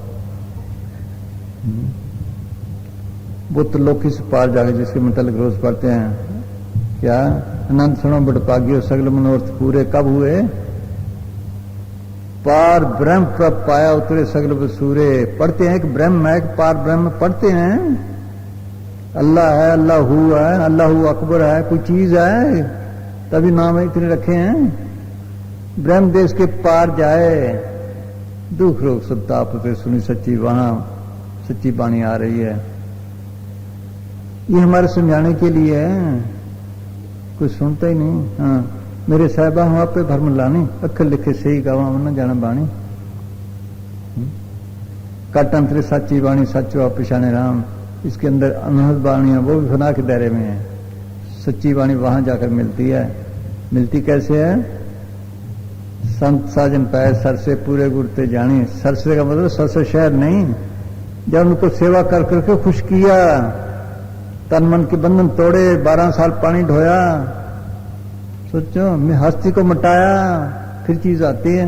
S2: वो त्रिलोकी से पार जाकर जिसके मुतल्लिक रोज पढ़ते हैं। क्या आनंद सुनो बड़पागियो सगल मनोरथ पूरे कब हुए, पार ब्रह्म प्रभ पाया उतरे सगल बसूरे। पढ़ते हैं कि ब्रह्म है, कि पार ब्रह्म पढ़ते हैं। अल्लाह है, अल्लाह हु है, अल्लाह अकबर है, कोई चीज है तभी नाम इतने रखे हैं। ब्रह्म देश के पार जाए, दुख रोग संताप उतरे सुनी सच्ची, वहां सच्ची वाणी आ रही है। ये हमारे समझाने के लिए है, कोई सुनता ही नहीं। हाँ, मेरे साहिबा वहां पे भरम लानी, अक्खर लिखे सही गावा न जाना बाणी। कट अंतरे सच्ची वाणी सचो पिछाने राम, इसके अंदर अनहद वाणी है, वो भी फना के दायरे में है। सच्ची वाणी वहां जाकर मिलती है। मिलती कैसे है? संत साजन पाए सर से पूरे गुरते जानी। सर से का मतलब सर से शहर नहीं, जब उनको सेवा कर करके खुश किया, तन मन के बंधन तोड़े, 12 साल पानी ढोया, सोचो मैं हस्ती को मटाया, फिर चीज आती है।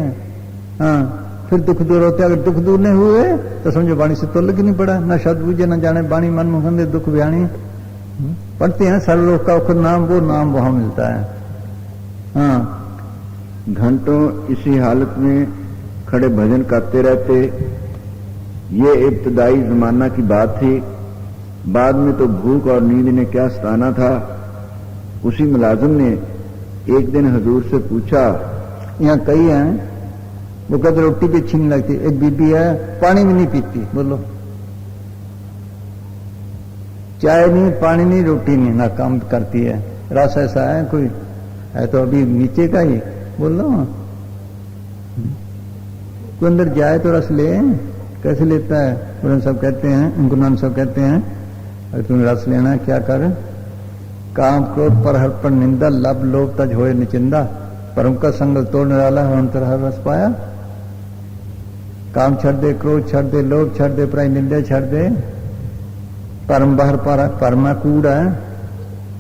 S2: हाँ, फिर दुख दूर होते। अगर दुख दूर नहीं हुए तो समझो वाणी से तो लग नहीं पड़ा, न शब्द बुझे न जाने वाणी मन मुखंदे दुख बयानी। पढ़ते हैं सर्व लोग का उखर नाम, वो नाम वहां मिलता है। हाँ,
S3: घंटों इसी हालत में खड़े भजन करते रहते। ये इब्तदाई जमाना की बात थी। बाद में तो भूख और नींद ने क्या सताना था। उसी मुलाजिम ने एक दिन हजूर से पूछा,
S2: यहाँ कई हैं वो कहते रोटी भी अच्छी नहीं लगती, एक बीबी है पानी भी नहीं पीती, बोलो चाय नहीं, पानी नहीं, रोटी नहीं, ना काम करती है। रस ऐसा है कोई है तो अभी नीचे का ही, बोलो कोई अंदर जाए तो रस ले, कैसे लेता है? गुरु सब कहते हैं, गुरु नानक सब कहते हैं अगर तुम्हें रस लेना है क्या कर, काम क्रोध पर हर पर निंदा, लब लोभ तज होए निचिंदा, परम का संग तोड़ने वाला है अंतर हर रस पाया। काम छड़ दे, क्रोध छड़ दे, लोभ छड़ दे, प्राय निंदा छड़ दे, परम बाहर परमा कूड़ है,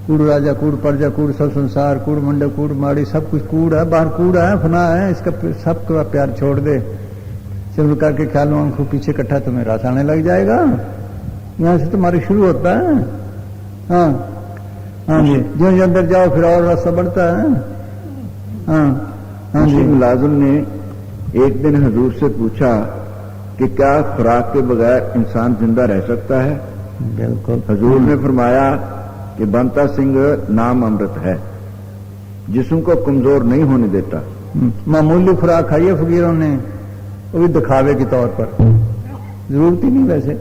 S2: कूड़ राजा कूड़ प्रजा कूड़ सब संसार कूड़ मंडल कूड़ माड़ी सब कुछ कूड़ है, बाहर कूड़ है, फना है, इसका सबका प्यार छोड़ दे। सब करके ख्यालों आंखों पीछे इकट्ठा तुम्हें रस आने लग जाएगा। यहां से तुम्हारे शुरू होता है। हाँ हाँ जी, जो अंदर जाओ फिर और रस बढ़ता है। हाँ हाँ जी।
S3: मुलाजिम ने एक दिन हजूर से पूछा कि क्या खुराक के बगैर इंसान जिंदा रह सकता है?
S2: बिल्कुल।
S3: हजूर ने फरमाया कि बंता सिंह नाम अमृत है, जिस्म को कमजोर नहीं होने देता।
S2: मामूली खुराक खाई है फकीरों ने, वो भी दिखावे के तौर पर, जरूरत ही नहीं, वैसे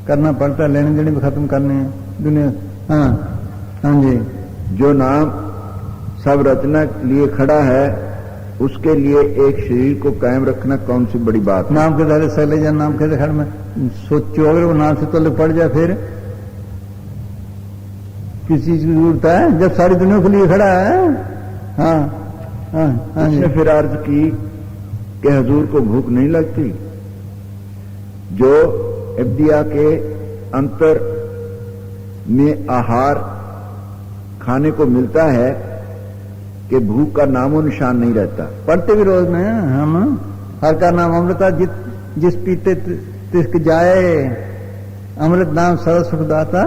S2: करना पड़ता है, लेने देने भी खत्म करने हैं दुनिया। हाँ हाँ जी।
S3: जो नाम सब रचना लिए खड़ा है उसके लिए एक शरीर को कायम रखना कौन सी बड़ी बात है?
S2: नाम के दायरे से ले जा, नाम के खड़ में सोचो, अगर वो नाम से तो पड़ जाए फिर किस चीज की जरूरत है जब सारी दुनिया के लिए खड़ा है। हाँ हाँ हाँ जी।
S3: उसने फिर अर्ज की कि हजूर को भूख नहीं लगती? जो इब्तिदा के अंतर में आहार खाने को मिलता है कि भूख का नामो निशान नहीं रहता।
S2: पढ़ते भी रोज में हम, हर का नाम अमृता, जिस पीते तिसक जाए, अमृत नाम सदा सुखदाता,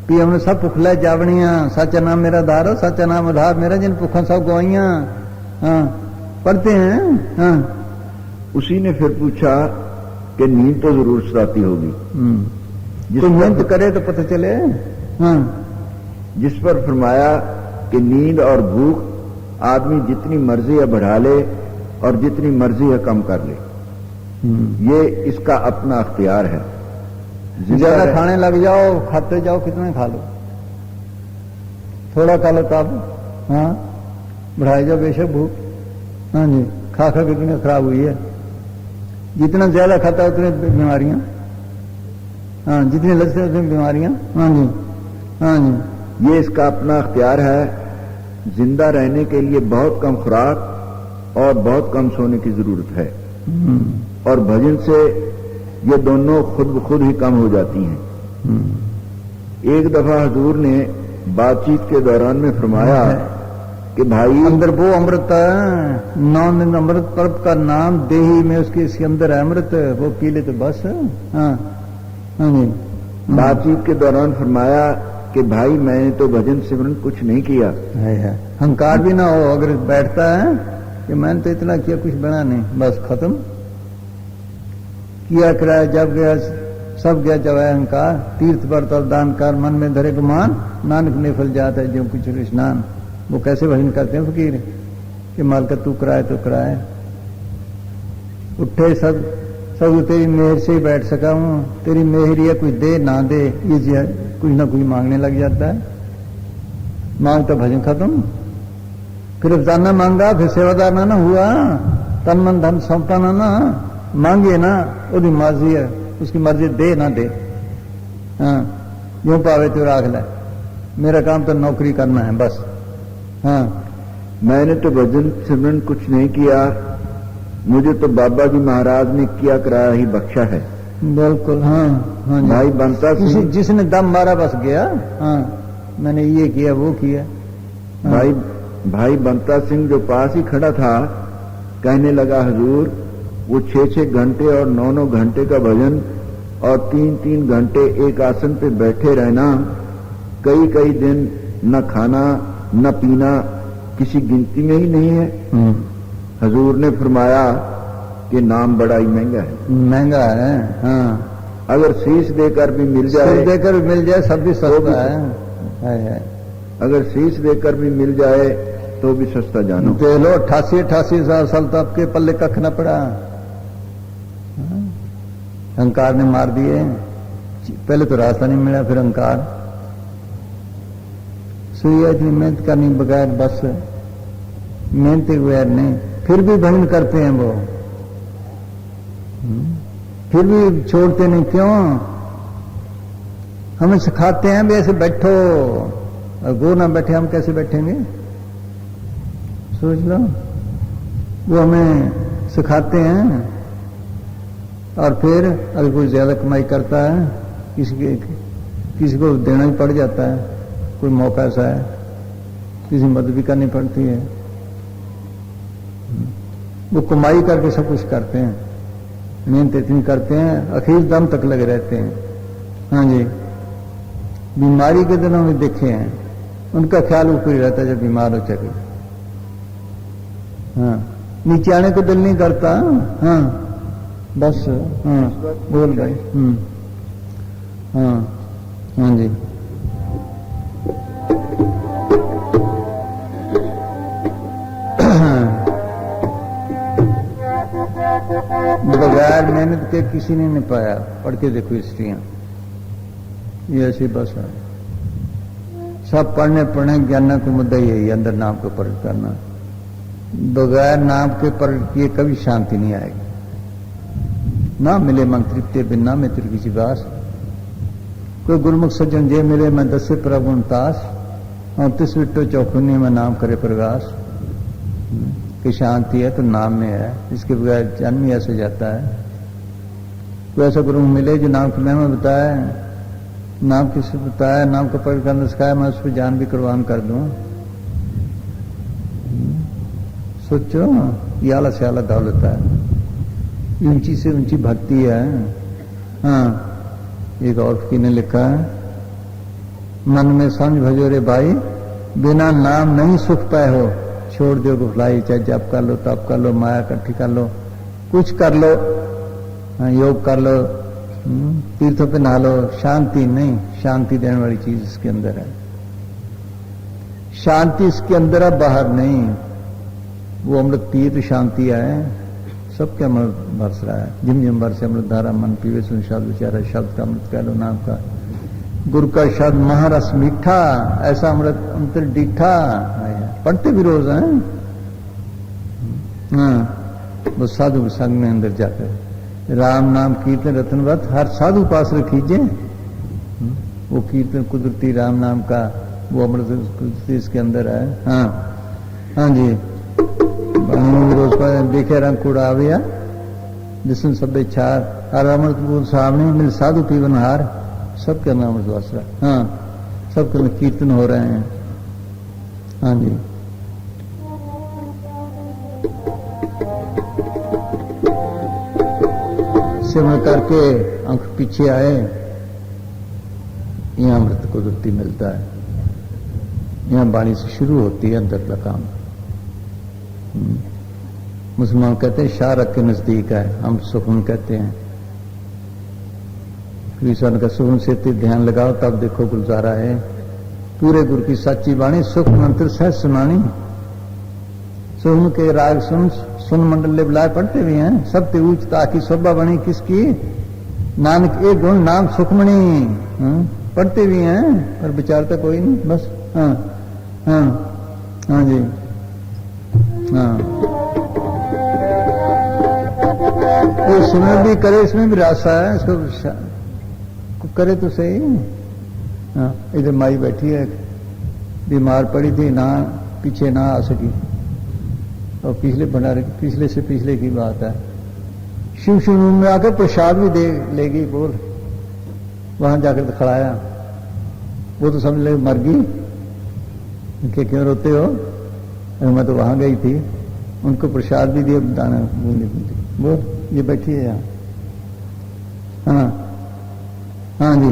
S2: पी अमृत सब पुखला जावणियां, सच्चा नाम मेरा धारो, सच्चा नाम आधार मेरा, जिन पुखों सब गवाइयां। हाँ पढ़ते हैं। हाँ।
S3: उसी ने फिर पूछा कि नींद तो जरूर सताती होगी।
S2: तो नींद करे तो पता चले। हाँ।
S3: जिस पर फरमाया कि नींद और भूख आदमी जितनी मर्जी है बढ़ा ले और जितनी मर्जी है कम कर ले, ये इसका अपना अख्तियार है।
S2: ज्यादा खाने लग जाओ, खाते जाओ, कितना खा लो, थोड़ा खा लो तब। हाँ बढ़ाई जाओ बेशक भूख। हाँ जी। खा खा कितनी खराब हुई है, जितना ज्यादा खाता है उतनी बीमारियां। हाँ जितनी लज्जत है उतनी बीमारियां। हाँ जी। हाँ जी।
S3: ये इसका अपना अख्तियार है। जिंदा रहने के लिए बहुत कम खुराक और बहुत कम सोने की जरूरत है, और भजन से ये दोनों खुद ब खुद ही कम हो जाती हैं। एक दफा हजूर ने बातचीत के दौरान में फरमाया कि भाई
S2: अंदर वो अमृत है, नाम अमृत पर्व का नाम देही में उसके इसके अंदर है अमृत, वो पी ले तो बस। हाँ हाँ जी।
S3: बातचीत के दौरान फरमाया कि भाई मैंने तो भजन सिमरन कुछ नहीं किया।
S2: है अहंकार भी ना हो, अगर बैठता है कि मैंने तो इतना किया कुछ बना नहीं, बस खत्म किया कराया, जब गया सब गया जब अहंकार, तीर्थ पर तब दान कर, मन में धरे गुमान, नानक ने फल जाता है जो कुछ स्नान। वो कैसे भजन करते हैं फकीर कि मालका तू कराए तो कराए, उठे सब तेरी मेहर से ही बैठ सका हूं, तेरी मेहर या कुछ दे ना दे, ये कुछ ना कुछ मांगने लग जाता है। मांगता भजन खत्म, फिर अफजाना मांगा, फिर सेवादार ना हुआ, तन मन धन सौंपा ना मांगे ना, उसकी मर्जी है, उसकी मर्जी दे ना दे। हाँ यूं पावे तो राख ले, मेरा काम तो नौकरी करना है बस। हाँ
S3: मैंने तो भजन सिमरन कुछ नहीं किया, मुझे तो बाबा जी महाराज ने किया कराया ही बख्शा है।
S2: बिल्कुल। हाँ हाँ जी।
S3: भाई बनता सिंह
S2: जिसने दम मारा बस गया। हाँ मैंने ये किया वो किया। हाँ।
S3: भाई बनता सिंह जो पास ही खड़ा था कहने लगा हजूर वो 6-6 घंटे और 9-9 घंटे का भजन और 3-3 घंटे एक आसन पे बैठे रहना, कई दिन न खाना न पीना, किसी गिनती में ही नहीं है। हजूर ने फरमाया कि नाम बड़ा ही महंगा है।
S2: महंगा है। हाँ
S3: अगर शीश देकर भी मिल जाए,
S2: शीश देकर भी मिल जाए सब भी सस्ता है।
S3: अगर शीश देकर भी मिल जाए तो भी सस्ता जानो।
S2: दे लो 88,000 साल तो आपके पल्ले कख न पड़ा। अहंकार ने मार दिए। पहले तो रास्ता नहीं मिला, फिर अहंकार। सुइया इतनी मेहनत करनी बगैर, बस मेहनत के बगैर नहीं, फिर भी भजन करते हैं वो, फिर भी छोड़ते नहीं। क्यों? हमें सिखाते हैं भी ऐसे बैठो, और वो ना बैठे हम कैसे बैठेंगे? सोच लो, वो हमें सिखाते हैं। और फिर अगर कोई ज्यादा कमाई करता है, किसी को देना ही पड़ जाता है। कोई मौका ऐसा है, किसी मदद भी करनी पड़ती है। वो कमाई करके सब कुछ करते हैं, मेहनत इतनी करते हैं, आखिर दम तक लगे रहते हैं। हाँ जी, बीमारी के दिनों में देखे हैं, उनका ख्याल ऊपर ही रहता है जब बीमार हो चके। हाँ, नीचे आने को दिल नहीं करता। हाँ बस, हाँ बोल भाई। हाँ हाँ जी, बगैर मेहनत के किसी ने नहीं पाया। पढ़ के देखो स्त्रियां, ये ऐसी बस है। सब पढ़ने ज्ञान का मुद्दा यही, अंदर नाम को प्रकट करना। बगैर नाम के प्रकट किए कभी शांति नहीं आएगी। ना मिले मन तृप्ति बिना में तिरकी चिबास। कोई गुरुमुख सज्जन जे मिले मैं दसे प्रगुण तास, और तिस विट्टो चौखुन्नी में नाम करे प्रगास। कि शांति है तो नाम में है, इसके बगैर जन्म ही ऐसे जाता है। कोई ऐसा गुरु मिले जो नाम की महिमा बताए, नाम किससे बताया, नाम का प्रकट करना सिखाया, मैं उस पर जान भी कुर्बान कर दूं। सोचो, ये आला से आला दौलत है, ऊंची से ऊंची भक्ति है। हाँ, एक और फकीर ने लिखा है, मन में समझ भजो रे भाई, बिना नाम नहीं सुख पाए हो। छोड़ दो भुलाई, चाहे जप कर लो, तप कर लो, माया इकट्ठी कर लो, कुछ कर लो, योग कर लो, तीर्थों पे नहा लो, शांति नहीं। शांति देने वाली चीज इसके अंदर है। शांति इसके अंदर है, बाहर नहीं। वो अमृत पिए तो शांति आए। सबके अमृत बरस रहा है, झिम झिम बरसे अमृत धारा, मन पीवे सुन शब्द विचारा। शब्द का अमृत कह लो, नाम का। गुरु का शब्द महारस मीठा, ऐसा अमृत अंतर डीठा। पढ़ते भी रोज हैं। हाँ, वो साधु के संग में अंदर जाकर राम नाम कीर्तन रतनवत हर साधु पास रखीजिए। वो कीर्तन कुदरती राम नाम का, वो अमृत कुदरती इसके अंदर है। हाँ हाँ जी, रोज देखे रंग कूड़ा आविया जिसने सब छार, हर अमृत सामने मिल साधु पीवन हार। सबके अंदर अमृत वास रहा। हाँ, सबके अंदर कीर्तन हो रहे हैं। हाँ जी, सिमरण करके अंक पीछे आए, यहां अमृत कुदरती मिलता है। यहां वाणी से शुरू होती है अंदर का काम। मुसलमान कहते हैं शारक के नजदीक है, हम सुकून कहते हैं। कृष्ण का सुकून से ध्यान लगाओ, तब देखो गुलजारा है। पूरे गुरु की सच्ची वाणी सुख मंत्र सहज सुनानी। सुन के राग सुन मंडल बुलाए पढ़ते भी हैं। सब ते ऊंच ताकि शोभा बनी किसकी, नानक एक गुण नाम सुखमणि। पढ़ते भी हैं पर विचारता कोई नहीं, बस। हाँ हाँ हाँ जी, हाँ। वो सुनने भी करे, इसमें भी रास्ता है, इसको करे तो सही। हाँ, इधर माई बैठी है, बीमार पड़ी थी, ना पीछे ना आ सकी। और पिछले भंडारे, पिछले से पिछले की बात है, शिव शिव में आकर प्रसाद भी दे लेगी। बोल, वहां जाकर तो खड़ाया, वो तो समझ ले मर गई। कि क्यों रोते हो? मैं तो वहां गई थी, उनको प्रसाद भी दिया, दाना बूंदी बूंदी। वो ये बैठी है यहाँ। हाँ हाँ जी,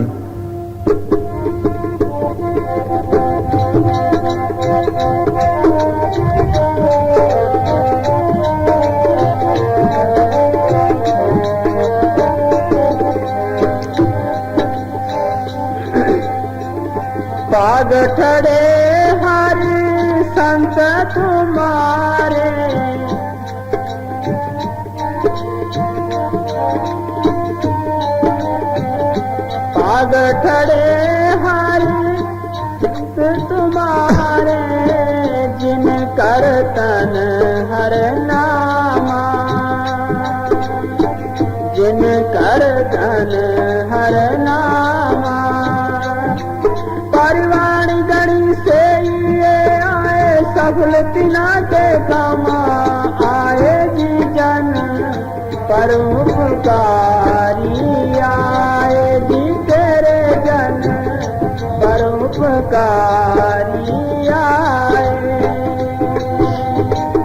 S1: तुम्हारे पाग ठड़े हरि तुम्हारे जिन कर तन हर नामा जिन कर तन हर नामा परिवाणी गणी से ये आए सफल तिना के कामा आए जी जन परोपकारी आए जी तेरे जन परोपकारी आए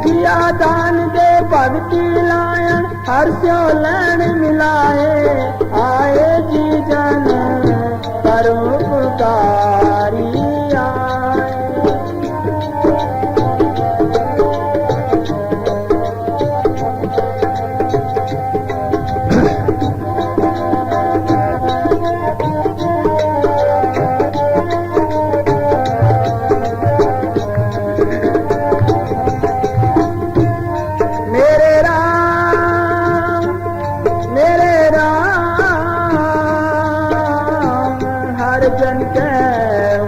S1: दिया दान दे भक्ति लायन हर स्यो लैन मिलाए आए जी जन परोपकारी आए जन के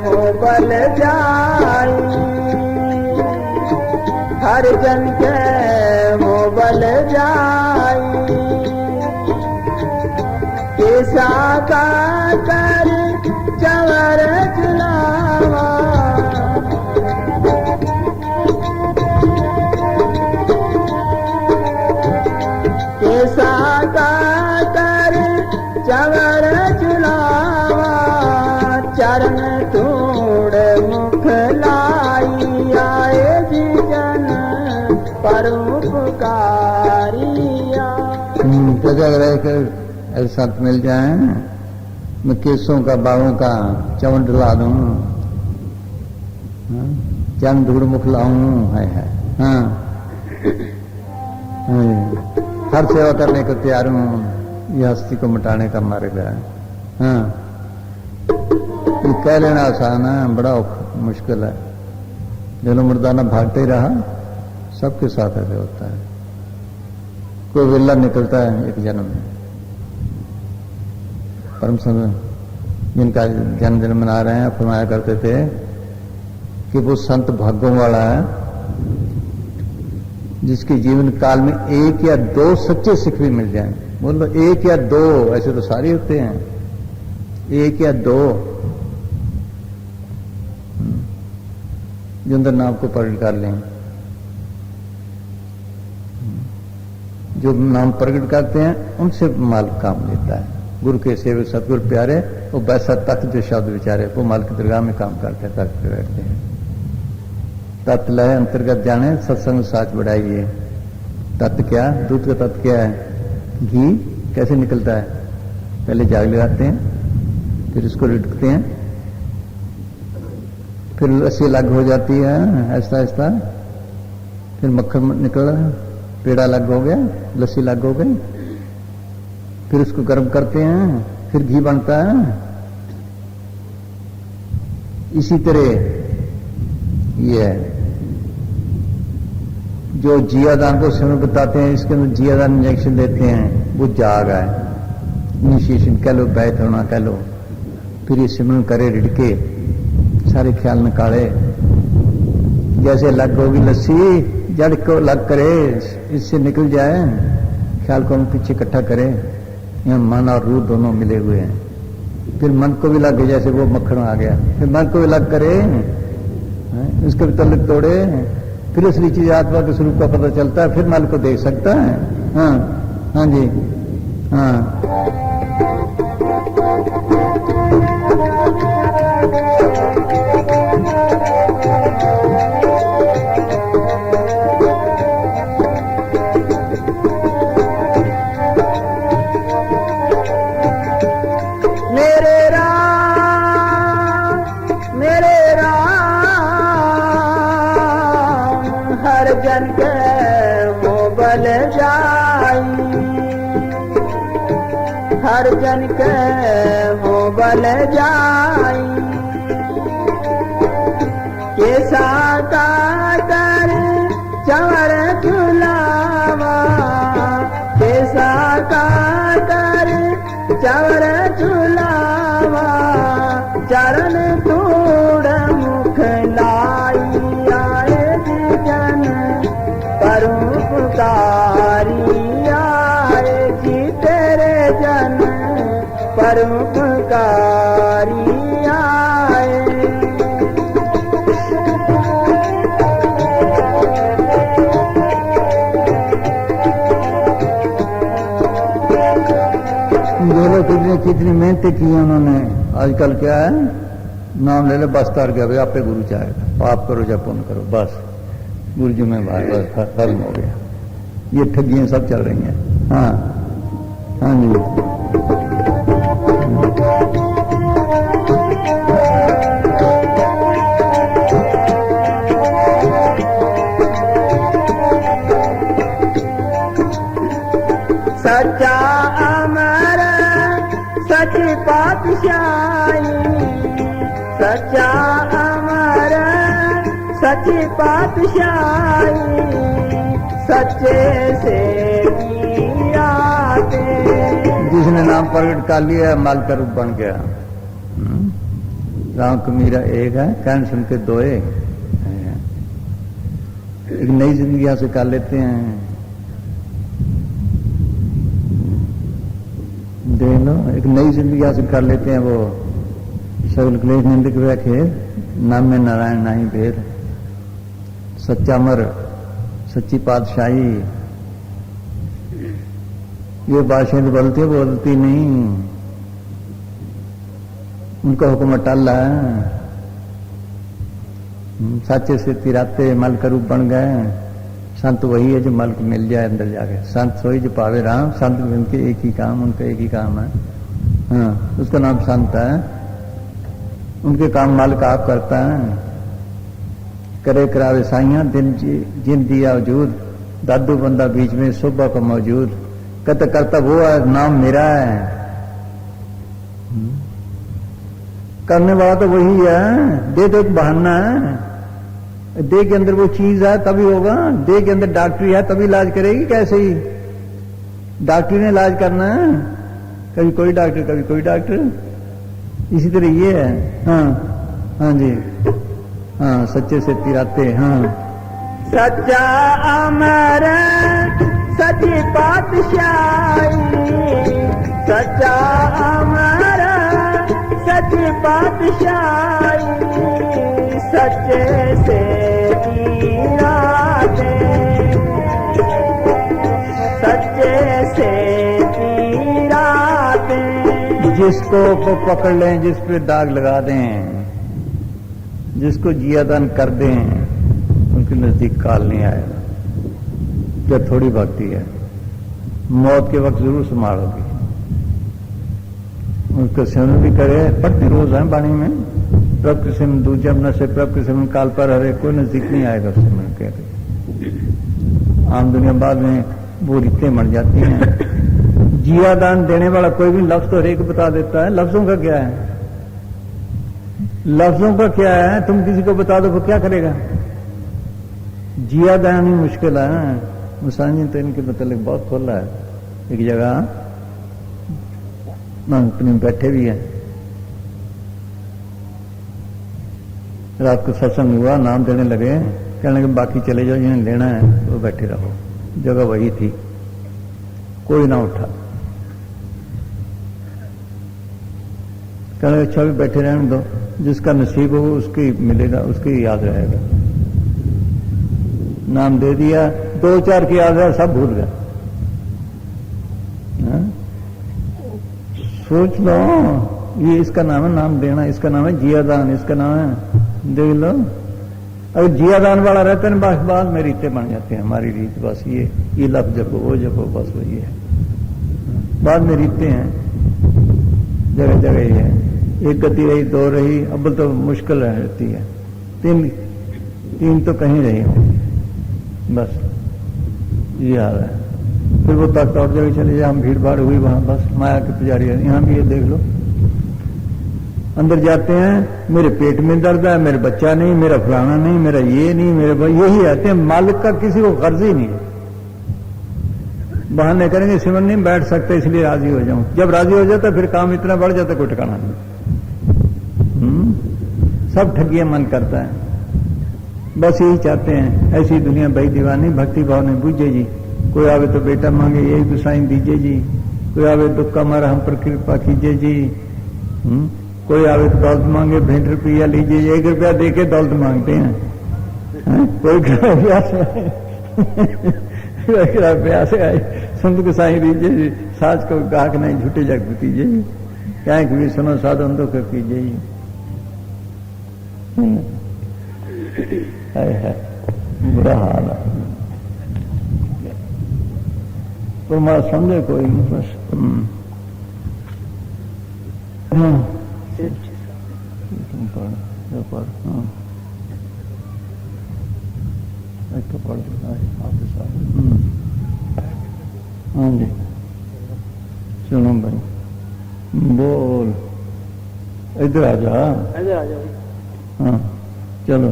S1: हो बल जाई हर जन के हो बल जाई कैसा का कर चवर चलावा कैसा का कर चवर चलावा चरण तोड़ मुख लाई आए जी जन परोपकारी
S2: जगह रहकर ऐसा मिल जाए मैं केसों का बालों का चवन डुला दूं चरण धूड़ मुख लाऊं है हाँ हर सेवा करने को तैयार हूं ये हस्ती को मिटाने का मार्ग है हाँ ये कह लेना आसान है बड़ा मुश्किल है दिलो मुर्दाना भागते ही रहा सबके साथ ऐसे होता है कोई विल्ला निकलता है एक जन्म में परम संत जिनका जन्मदिन मना रहे हैं फरमाया करते थे कि वो संत भाग्यों वाला है जिसके जीवन काल में एक या दो सच्चे सिख भी मिल जाएं बोलो एक या दो ऐसे तो सारे होते हैं एक या दो जो अंदर नाम को प्रकट कर लें जो नाम प्रकट करते हैं उनसे मालिक काम लेता है गुरु के सेवक सतगुरु प्यारे वो वैसा तत्व जो शब्द विचारे वो मालिक की दरगाह में काम करते हैं तत्व बैठते हैं तत्व लय अंतर्गत जाने सत्संग साच बढ़ाइए तत्व क्या दूध का तत्व क्या है घी कैसे निकलता है पहले जाग लगाते हैं फिर इसको रिड़कते हैं फिर लस्सी अलग हो जाती है ऐसा ऐसा फिर मक्खन निकल रहा है पेड़ा अलग हो गया लस्सी अलग हो गई फिर उसको गर्म करते हैं फिर घी बनता है इसी तरह ये है जो जियादान को समय बताते हैं इसके अंदर जियादान इंजेक्शन देते हैं वो जाग है इनिशिएशन कह लो बैठ होना कह लो फिर ये सिमरन करे रिड़के सारे ख्याल निकाले जैसे अलग होगी लस्सी जड़ को अलग करे इससे निकल जाए ख्याल को हम पीछे इकट्ठा करे यहाँ मन और रूह दोनों मिले हुए हैं फिर मन को भी लग जैसे वो मक्खन आ गया फिर मन को भी अलग करे इसको भी तल्लुक तोड़े फिर असली चीज आत्मा के स्वरूप का पता चलता है फिर मन को देख सकता है हाँ हाँ जी हाँ
S1: जन के वो बल जाई हर जन के वो बल जाई कैसा का परोपकारी आए।
S2: देखो कितनी मेहनत की उन्होंने। आजकल क्या है, नाम ले लो बस तार गया, भाई आप पे गुरु चाहेगा, पाप करो या पुण्य करो, बस गुरु जी में भाई बस खत्म हो गया। ये ठगियां सब चल रही हैं। हाँ हाँ जी।
S1: सच्चा अमर सच पातशाही, सच्चा अमर सच पातशाही, सच्चे से गिराते।
S2: जिसने नाम प्रकट कर लिया माल का रूप बन गया। राम कमीरा एक है, कहन सुन के दोए। एक नई जिंदगी से कर लेते हैं। देख लो, एक नई जिंदगी हासिल कर लेते हैं। वो सगल क्लेश निंदक व्याखे नाम में नारायण नाही भेद, सच्चा मर सच्ची पातशाही। ये भाषाएं तो बोलती नहीं, उनका हुक्म टल्ला है। साचे से तिराते मल का रूप बन गए। संत वही है जो मल को मिल जाए अंदर जाके। संत सोई जो पावे राम, संत उनके एक ही काम, उनका एक ही काम है। हाँ, उसका नाम संत है। उनके काम मल का आप करता है। करे करावे साइया दिन जिन दिया वजूद, दादू बंदा बीच में सुबह का मौजूद। कहता करता वो है, नाम मेरा है। करने वाला तो वही है। दे तो एक बहाना है। देह के अंदर वो चीज है तभी होगा। देह के अंदर डॉक्टरी है तभी इलाज करेगी। कैसे ही डॉक्टरी ने इलाज करना है, कभी कोई डॉक्टर कभी कोई डॉक्टर। इसी तरह ये है। हाँ हाँ जी, हाँ सच्चे से तिराते। हाँ,
S1: सच्चा अमर सच पातशाही, सच्चा अमर सच पातशाही, सच्चे से गिराते, सच्चे से गिराते।
S2: जिसको पकड़ लें, जिस पे दाग लगा दें, जिसको जियादान कर दें, उनके नजदीक काल नहीं आएगा। क्या थोड़ी भक्ति है। मौत के वक्त जरूर संभालोगी। उसका सेवन भी करे, पढ़ते रोज है बाणी में। प्रभ के सिमन दूजम न से प्रभ के सिमन काल पर हरे, कोई नजदीक नहीं आएगा सिमन के। आम दुनिया बाद में वो रीतें मर जाती हैं। जियादान देने वाला कोई भी लफ्ज तो हरेक बता देता है। लफ्जों का क्या है? लफ्जों का क्या है? तुम किसी को बता दो वो क्या करेगा? जियादान ही मुश्किल है। मुसान जी तो इनके मतलब बहुत खोला है। एक जगह अपने बैठे भी हैं, रात को सत्संग हुआ, नाम देने लगे। कहने लगे बाकी चले जाओ, जिन्हें लेना है वो बैठे रहो। जगह वही थी, कोई ना उठा। कहने लगे अच्छा भी बैठे रहने दो, जिसका नसीब हो उसकी मिलेगा, उसकी याद रहेगा। नाम दे दिया, 2-4 की याद है, सब भूल गए। सोच लो, ये इसका नाम है नाम देना, इसका नाम है जियादान, इसका नाम है देख लो। अगर जियादान वाला रहता है बस बाद में रीतें बन जाते हैं। हमारी रीत बस ये लफ्ज जपो वो जपो, बस वही है। बाद में रीतें हैं, जगह जगह ही है। एक गति रही, 2 रही, अब तो मुश्किल रहती है। 3 तो कहीं रही हो, बस ये हाल है। फिर वो तख्त और जगह चले जाए, हम भीड़ भाड़ हुई वहां, बस माया के पुजारी है। यहां भी ये देख लो, अंदर जाते हैं, मेरे पेट में दर्द है, मेरे बच्चा नहीं, मेरा फलाना नहीं, मेरा ये नहीं, मेरे भाई, यही आते हैं। मालिक का किसी को कर्ज ही नहीं। बहाने करेंगे सिमरन नहीं बैठ सकते इसलिए राजी हो जाऊं। जब राजी हो जाता फिर काम इतना बढ़ जाता कोई ठिकाना नहीं। सब ठगिया मन करता है। बस यही चाहते हैं, ऐसी दुनिया भाई दीवानी, भक्ति भाव नहीं बूझे जी। कोई आवे तो बेटा मांगे, यही गुसाई दीजिए जी। कोई आवे दुख का मारा हम पर कृपा कीजिए जी। कोई आवे तो दौलत मांगे, 20 रुपया लीजिए, 1 रुपया दे के दौलत मांगते हैं। कोई प्यास प्यास आए संत को साई दीजिए, साज को गाहक नहीं झूठे जग दीजिए, क्या भी सुनो साधन तो कर कीजिए। है बुरा हाल है, परमात्मा समझे कोई नहीं बस। हाँ जी सुनो भाई, बोल इधर आ जा,
S1: इधर आ जाओ।
S2: हाँ चलो।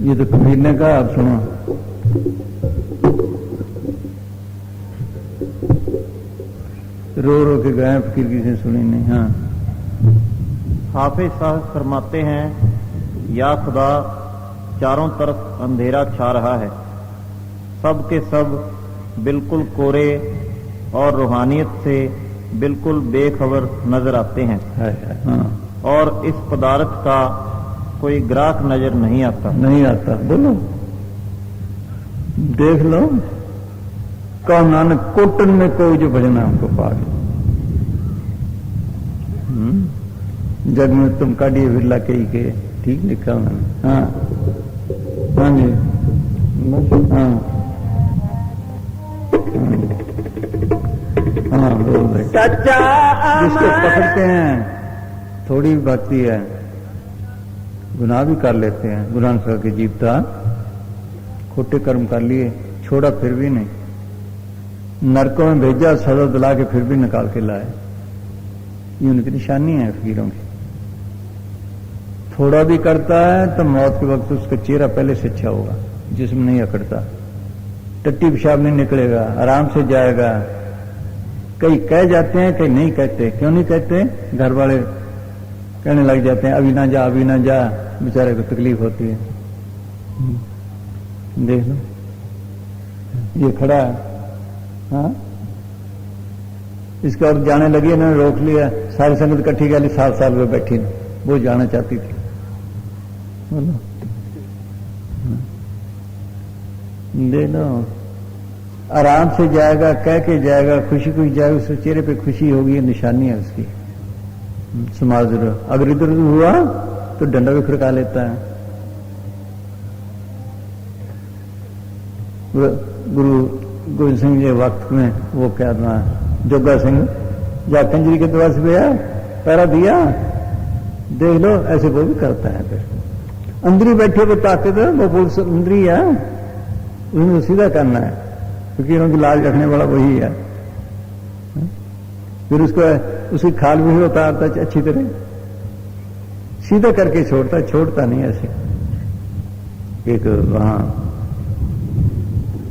S2: ये तो कबीर ने कहा, आप सुनो। रो रो के गए फकीर, किसी ने सुनी नहीं। हाँ
S4: हाफिज साहब फरमाते हैं, या खुदा चारों तरफ अंधेरा छा रहा है, सब के सब बिल्कुल कोरे और रूहानियत से बिल्कुल बेखबर नजर आते हैं।
S2: हाँ।
S4: और इस पदार्थ का कोई ग्राहक नजर नहीं आता।
S2: नहीं आता, बोलो देख लो। कहो नानक कोटन में कोई जो भजना हमको पाग, जग में तुम काटिए विरला कही के, ठीक लिखा उन्होंने। हाँ हाँ जी हाँ हाँ बोल रहे।
S1: सच्चा
S2: जिसको पकड़ते हैं थोड़ी भी भक्ति है, गुनाह भी कर लेते हैं। गुरु नानक साहब की जीवता, खोटे कर्म कर लिए, छोड़ा फिर भी नहीं, नरकों में भेजा, सजा दिला के फिर भी निकाल के लाए। ये उनकी निशानी है फकीरों की। थोड़ा भी करता है तो मौत के वक्त उसका चेहरा पहले से अच्छा होगा, जिस्म नहीं अकड़ता, टट्टी पेशाब नहीं निकलेगा, आराम से जाएगा। कई कह जाते हैं, कई नहीं कहते। क्यों नहीं कहते? घर वाले कहने लग जाते हैं अभी ना जा, अभी ना जा, बेचारे को तकलीफ होती है। देख लो ये खड़ा है, हाँ इसका और जाने लगी, इन्होंने रोक लिया, सारी संगत इकट्ठी गई, 7 साल में बैठी, वो जाना चाहती थी। बोलो दे लो, आराम से जाएगा, कह के जाएगा, खुशी खुशी जाएगा, उसके चेहरे पे खुशी होगी, निशानी है उसकी। समाज अगर इधर उधर हुआ तो डंडा भी खड़का लेता है। गुरु गोविंद सिंह जी वक्त में वो क्या था, जोगा सिंह जा कंजरी के द्वार से गया, पैरा दिया, देख लो ऐसे वो भी करता है। फिर अंदर ही बैठे वो ताकत, वो पुलिस अंदर ही है, उसमें सीधा करना है, क्योंकि उनकी लाज रखने वाला वही है। फिर उसको उसकी खाल भी उतारता अच्छी तरह, सीधा करके छोड़ता नहीं ऐसे। एक वहां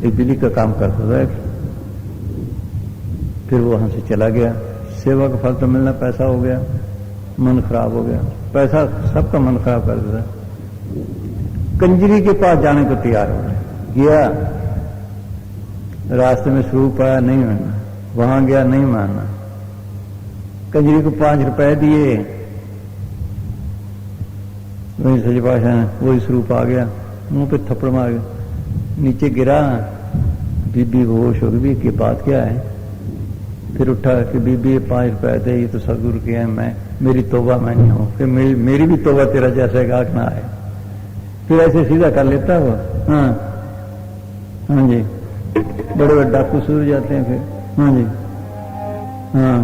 S2: एक बिजली का काम करता था, फिर वो वहां से चला गया। सेवा का फल तो मिलना, पैसा हो गया, मन खराब हो गया, पैसा सबका मन खराब कर देता। कंजरी के पास जाने को तैयार हो गया, रास्ते में स्वरूप आया, नहीं मानना, वहां गया, नहीं मानना, कंजरी को 5 रुपए दिए, वही सच भाषा वही स्वरूप आ गया, मुंह पे थप्पड़ मार गया, नीचे गिरा, बीबी होश हो गई कि बात क्या है। फिर उठा कि बीबी 5 रुपए दे, ये तो सदगुरु के हैं, मैं मेरी तौबा मैं नहीं हूं, फिर मेरी भी तौबा तेरा जैसा गाहक ना आए। फिर ऐसे सीधा कर लेता वो। हाँ हाँ जी, बड़े बड़े डाकू सूर जाते हैं फिर। हाँ जी हाँ,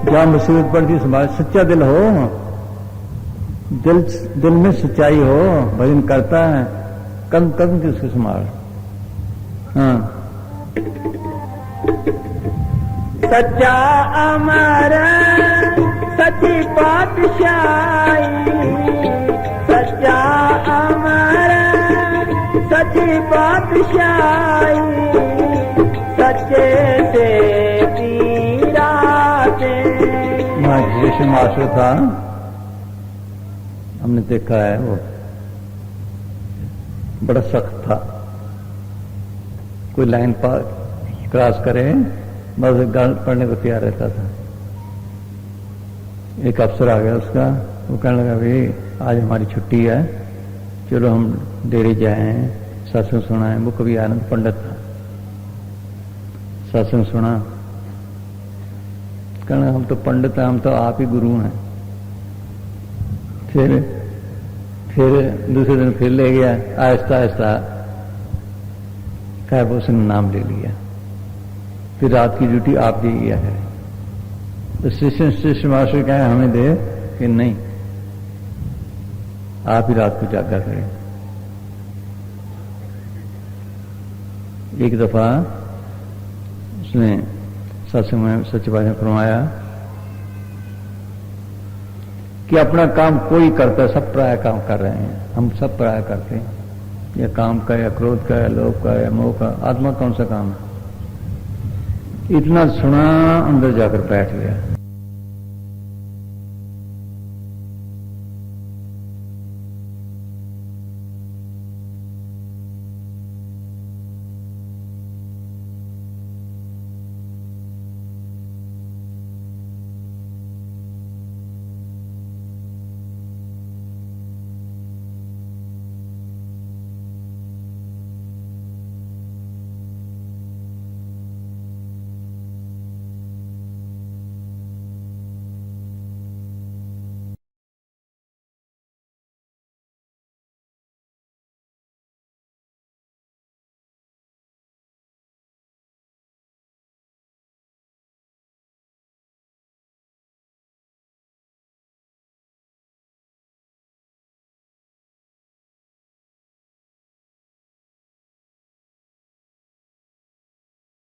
S2: जहां मुसीबत पड़ती समाज, सच्चा दिल हो, दिल में सच्चाई हो, भजन करता है, कदम कदम की उसको संभाल। हाँ
S1: सच्चा अमर सच्ची पातशाही, सच्चा अमर सच्ची पातशाही, सच्चे से पीराते।
S2: यीशु मास्टर था, हमने देखा है, वो बड़ा सख्त था। कोई लाइन पार क्रॉस करे बस गाल पढ़ने को तैयार रहता था। एक अफसर आ गया उसका, वो कहने लगा भाई आज हमारी छुट्टी है, चलो हम डेरे जाए, सत्संग सुनाए। वो कभी आनंद पंडित था, सत्संग सुना। कहना हम तो पंडित हैं, हम तो आप ही गुरु हैं। फिर दूसरे दिन फिर ले गया, आहिस्ता आहिस्ता खैर उसने नाम ले लिया। फिर रात की ड्यूटी आप दे दिया है। तो शिष्य मास्टर कहे हमें दे कि नहीं, आप ही रात को जागा करें। एक दफा उसने सत्संग में सच्चे बात में फरमाया कि अपना काम कोई करता है, सब पराया काम कर रहे हैं, हम सब पराया करते हैं, या काम का, या क्रोध का, या लोभ का, या मोह का। आत्मा कौन सा काम है? इतना सुना, अंदर जाकर बैठ गया।